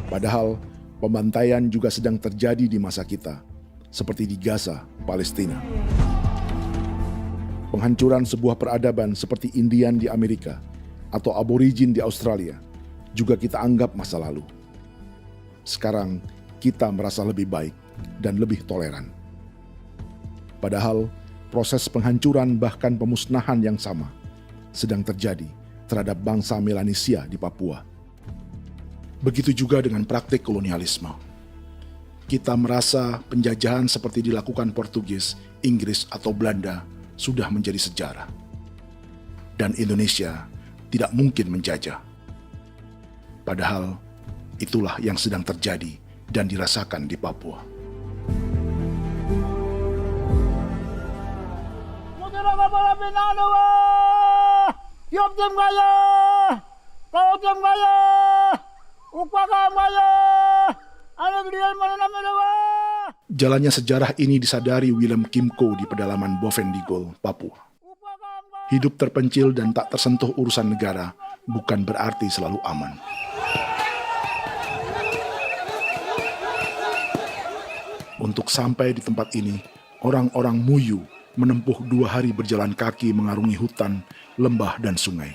Padahal pembantaian juga sedang terjadi di masa kita, seperti di Gaza, Palestina. Penghancuran sebuah peradaban seperti Indian di Amerika atau aborigin di Australia juga kita anggap masa lalu. Sekarang kita merasa lebih baik dan lebih toleran. Padahal proses penghancuran bahkan pemusnahan yang sama sedang terjadi terhadap bangsa Melanesia di Papua. Begitu juga dengan praktik kolonialisme. Kita merasa penjajahan seperti dilakukan Portugis, Inggris, atau Belanda sudah menjadi sejarah. Dan Indonesia tidak mungkin menjajah. Padahal itulah yang sedang terjadi dan dirasakan di Papua. Kawatang Maya, Upaka Maya, anak dia mana nama. Jalannya sejarah ini disadari Willem Kimco di pedalaman Bovendigol, Papua. Hidup terpencil dan tak tersentuh urusan negara bukan berarti selalu aman. Untuk sampai di tempat ini, orang-orang Muyu menempuh 2 hari berjalan kaki mengarungi hutan, lembah, dan sungai.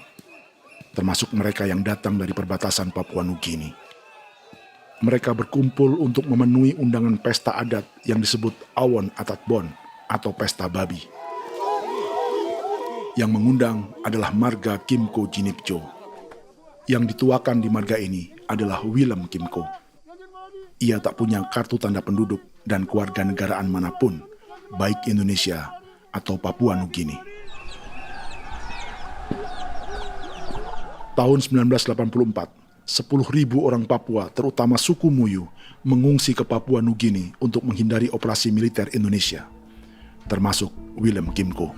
Termasuk mereka yang datang dari perbatasan Papua Nugini. Mereka berkumpul untuk memenuhi undangan pesta adat yang disebut Awon Atatbon atau Pesta Babi. Yang mengundang adalah marga Kimco Jinipjo. Yang dituakan di marga ini adalah Willem Kimco. Ia tak punya kartu tanda penduduk dan kewarganegaraan manapun, baik Indonesia atau Papua Nugini. Tahun 1984, 10.000 orang Papua, terutama suku Muyu, mengungsi ke Papua Nugini untuk menghindari operasi militer Indonesia, termasuk Willem Kimco.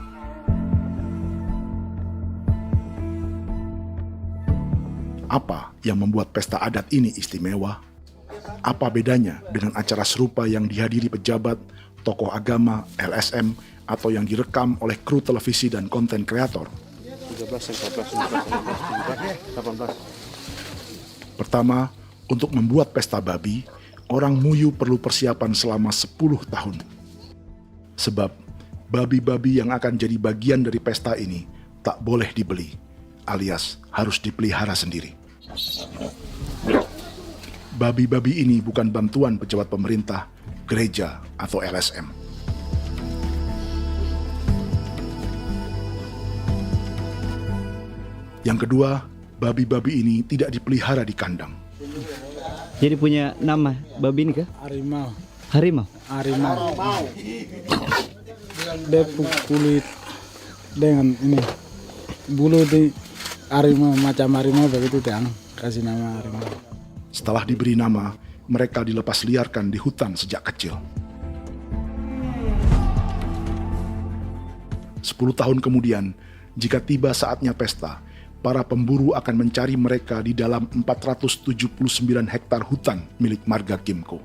Apa yang membuat pesta adat ini istimewa? Apa bedanya dengan acara serupa yang dihadiri pejabat, tokoh agama, LSM, atau yang direkam oleh kru televisi dan konten kreator? 18. Pertama, untuk membuat pesta babi, orang Muyu perlu persiapan selama 10 tahun. Sebab, babi-babi yang akan jadi bagian dari pesta ini tak boleh dibeli, alias harus dipelihara sendiri. Babi-babi ini bukan bantuan pejabat pemerintah, gereja, atau LSM. Yang kedua, babi-babi ini tidak dipelihara di kandang. Jadi punya nama babi ini kah? Harimau. Harimau? Harimau. Dia kulit dengan ini bulu di harimau, macam harimau begitu kan, kasih nama harimau. Setelah diberi nama, mereka dilepas liarkan di hutan sejak kecil. 10 tahun kemudian, jika tiba saatnya pesta, para pemburu akan mencari mereka di dalam 479 hektar hutan milik marga Kimco.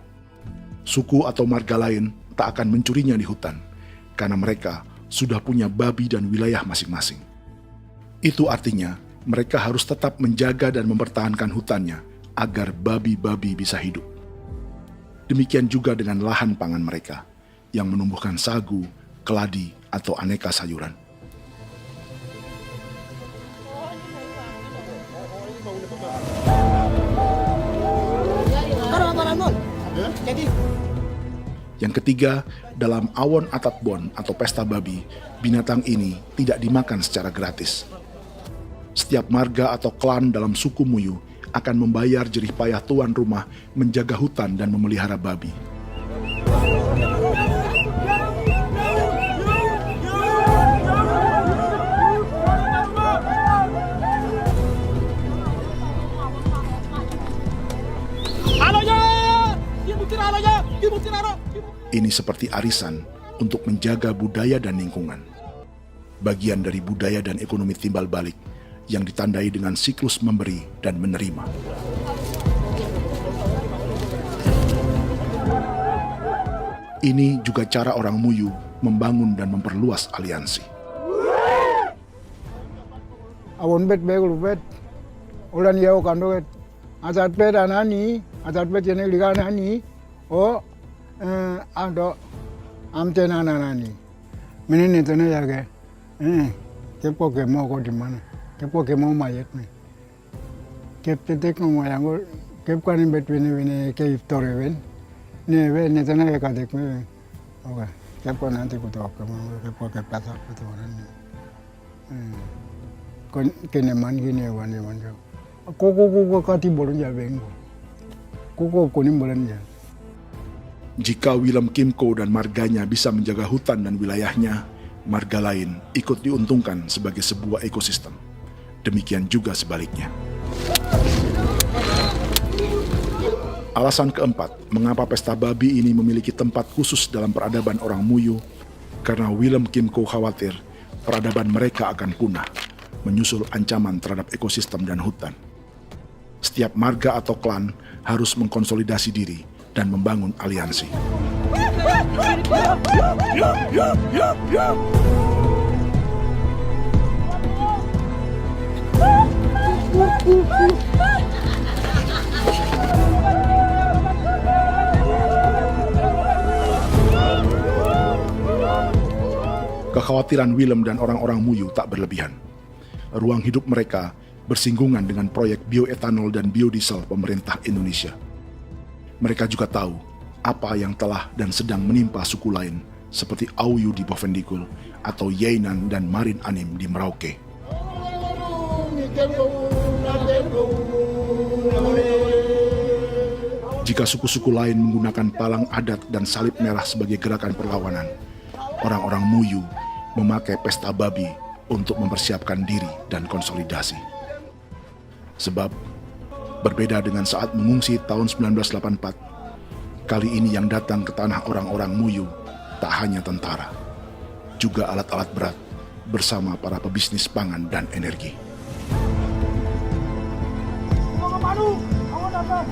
Suku atau marga lain tak akan mencurinya di hutan, karena mereka sudah punya babi dan wilayah masing-masing. Itu artinya mereka harus tetap menjaga dan mempertahankan hutannya agar babi-babi bisa hidup. Demikian juga dengan lahan pangan mereka, yang menumbuhkan sagu, keladi, atau aneka sayuran. Yang ketiga, dalam Awon Atatbon atau pesta babi, binatang ini tidak dimakan secara gratis. Setiap marga atau klan dalam suku Muyu akan membayar jerih payah tuan rumah menjaga hutan dan memelihara babi. Ini seperti arisan untuk menjaga budaya dan lingkungan. Bagian dari budaya dan ekonomi timbal balik yang ditandai dengan siklus memberi dan menerima. Ini juga cara orang Muyu membangun dan memperluas aliansi. Awon bet begul bet, ulan yau kandoet, asat bet anani, asat bet jenek liganani, oh ado amten anani, menini tene yage, kepo ke mau kau di mana, kepo ke mau mayat nih, kep tetek mau yang kep kan bet wini ke iftore wen, ne tene ya kadek nih, oke, kepo nanti kutu ke mau kepo ke pasar kutu orang nih. Kene man gini wane wanje. Koko kati bolon ya bengo. Koko kuning bolon ya. Jika Willem Kimco dan marganya bisa menjaga hutan dan wilayahnya, marga lain ikut diuntungkan sebagai sebuah ekosistem. Demikian juga sebaliknya. Alasan keempat, mengapa pesta babi ini memiliki tempat khusus dalam peradaban orang Muyu, karena Willem Kimco khawatir peradaban mereka akan punah, menyusul ancaman terhadap ekosistem dan hutan. Setiap marga atau klan harus mengkonsolidasi diri dan membangun aliansi. Kekhawatiran Willem dan orang-orang Muyu tak berlebihan. Ruang hidup mereka bersinggungan dengan proyek bioetanol dan biodiesel pemerintah Indonesia. Mereka juga tahu apa yang telah dan sedang menimpa suku lain seperti Auyu di Bovendigul atau Yainan dan Marin Anim di Merauke. Jika suku-suku lain menggunakan palang adat dan salib merah sebagai gerakan perlawanan, orang-orang Muyu memakai pesta babi untuk mempersiapkan diri dan konsolidasi. Sebab, berbeda dengan saat mengungsi tahun 1984, kali ini yang datang ke tanah orang-orang Muyu tak hanya tentara, juga alat-alat berat bersama para pebisnis pangan dan energi. Mau ke Palu, mau datang.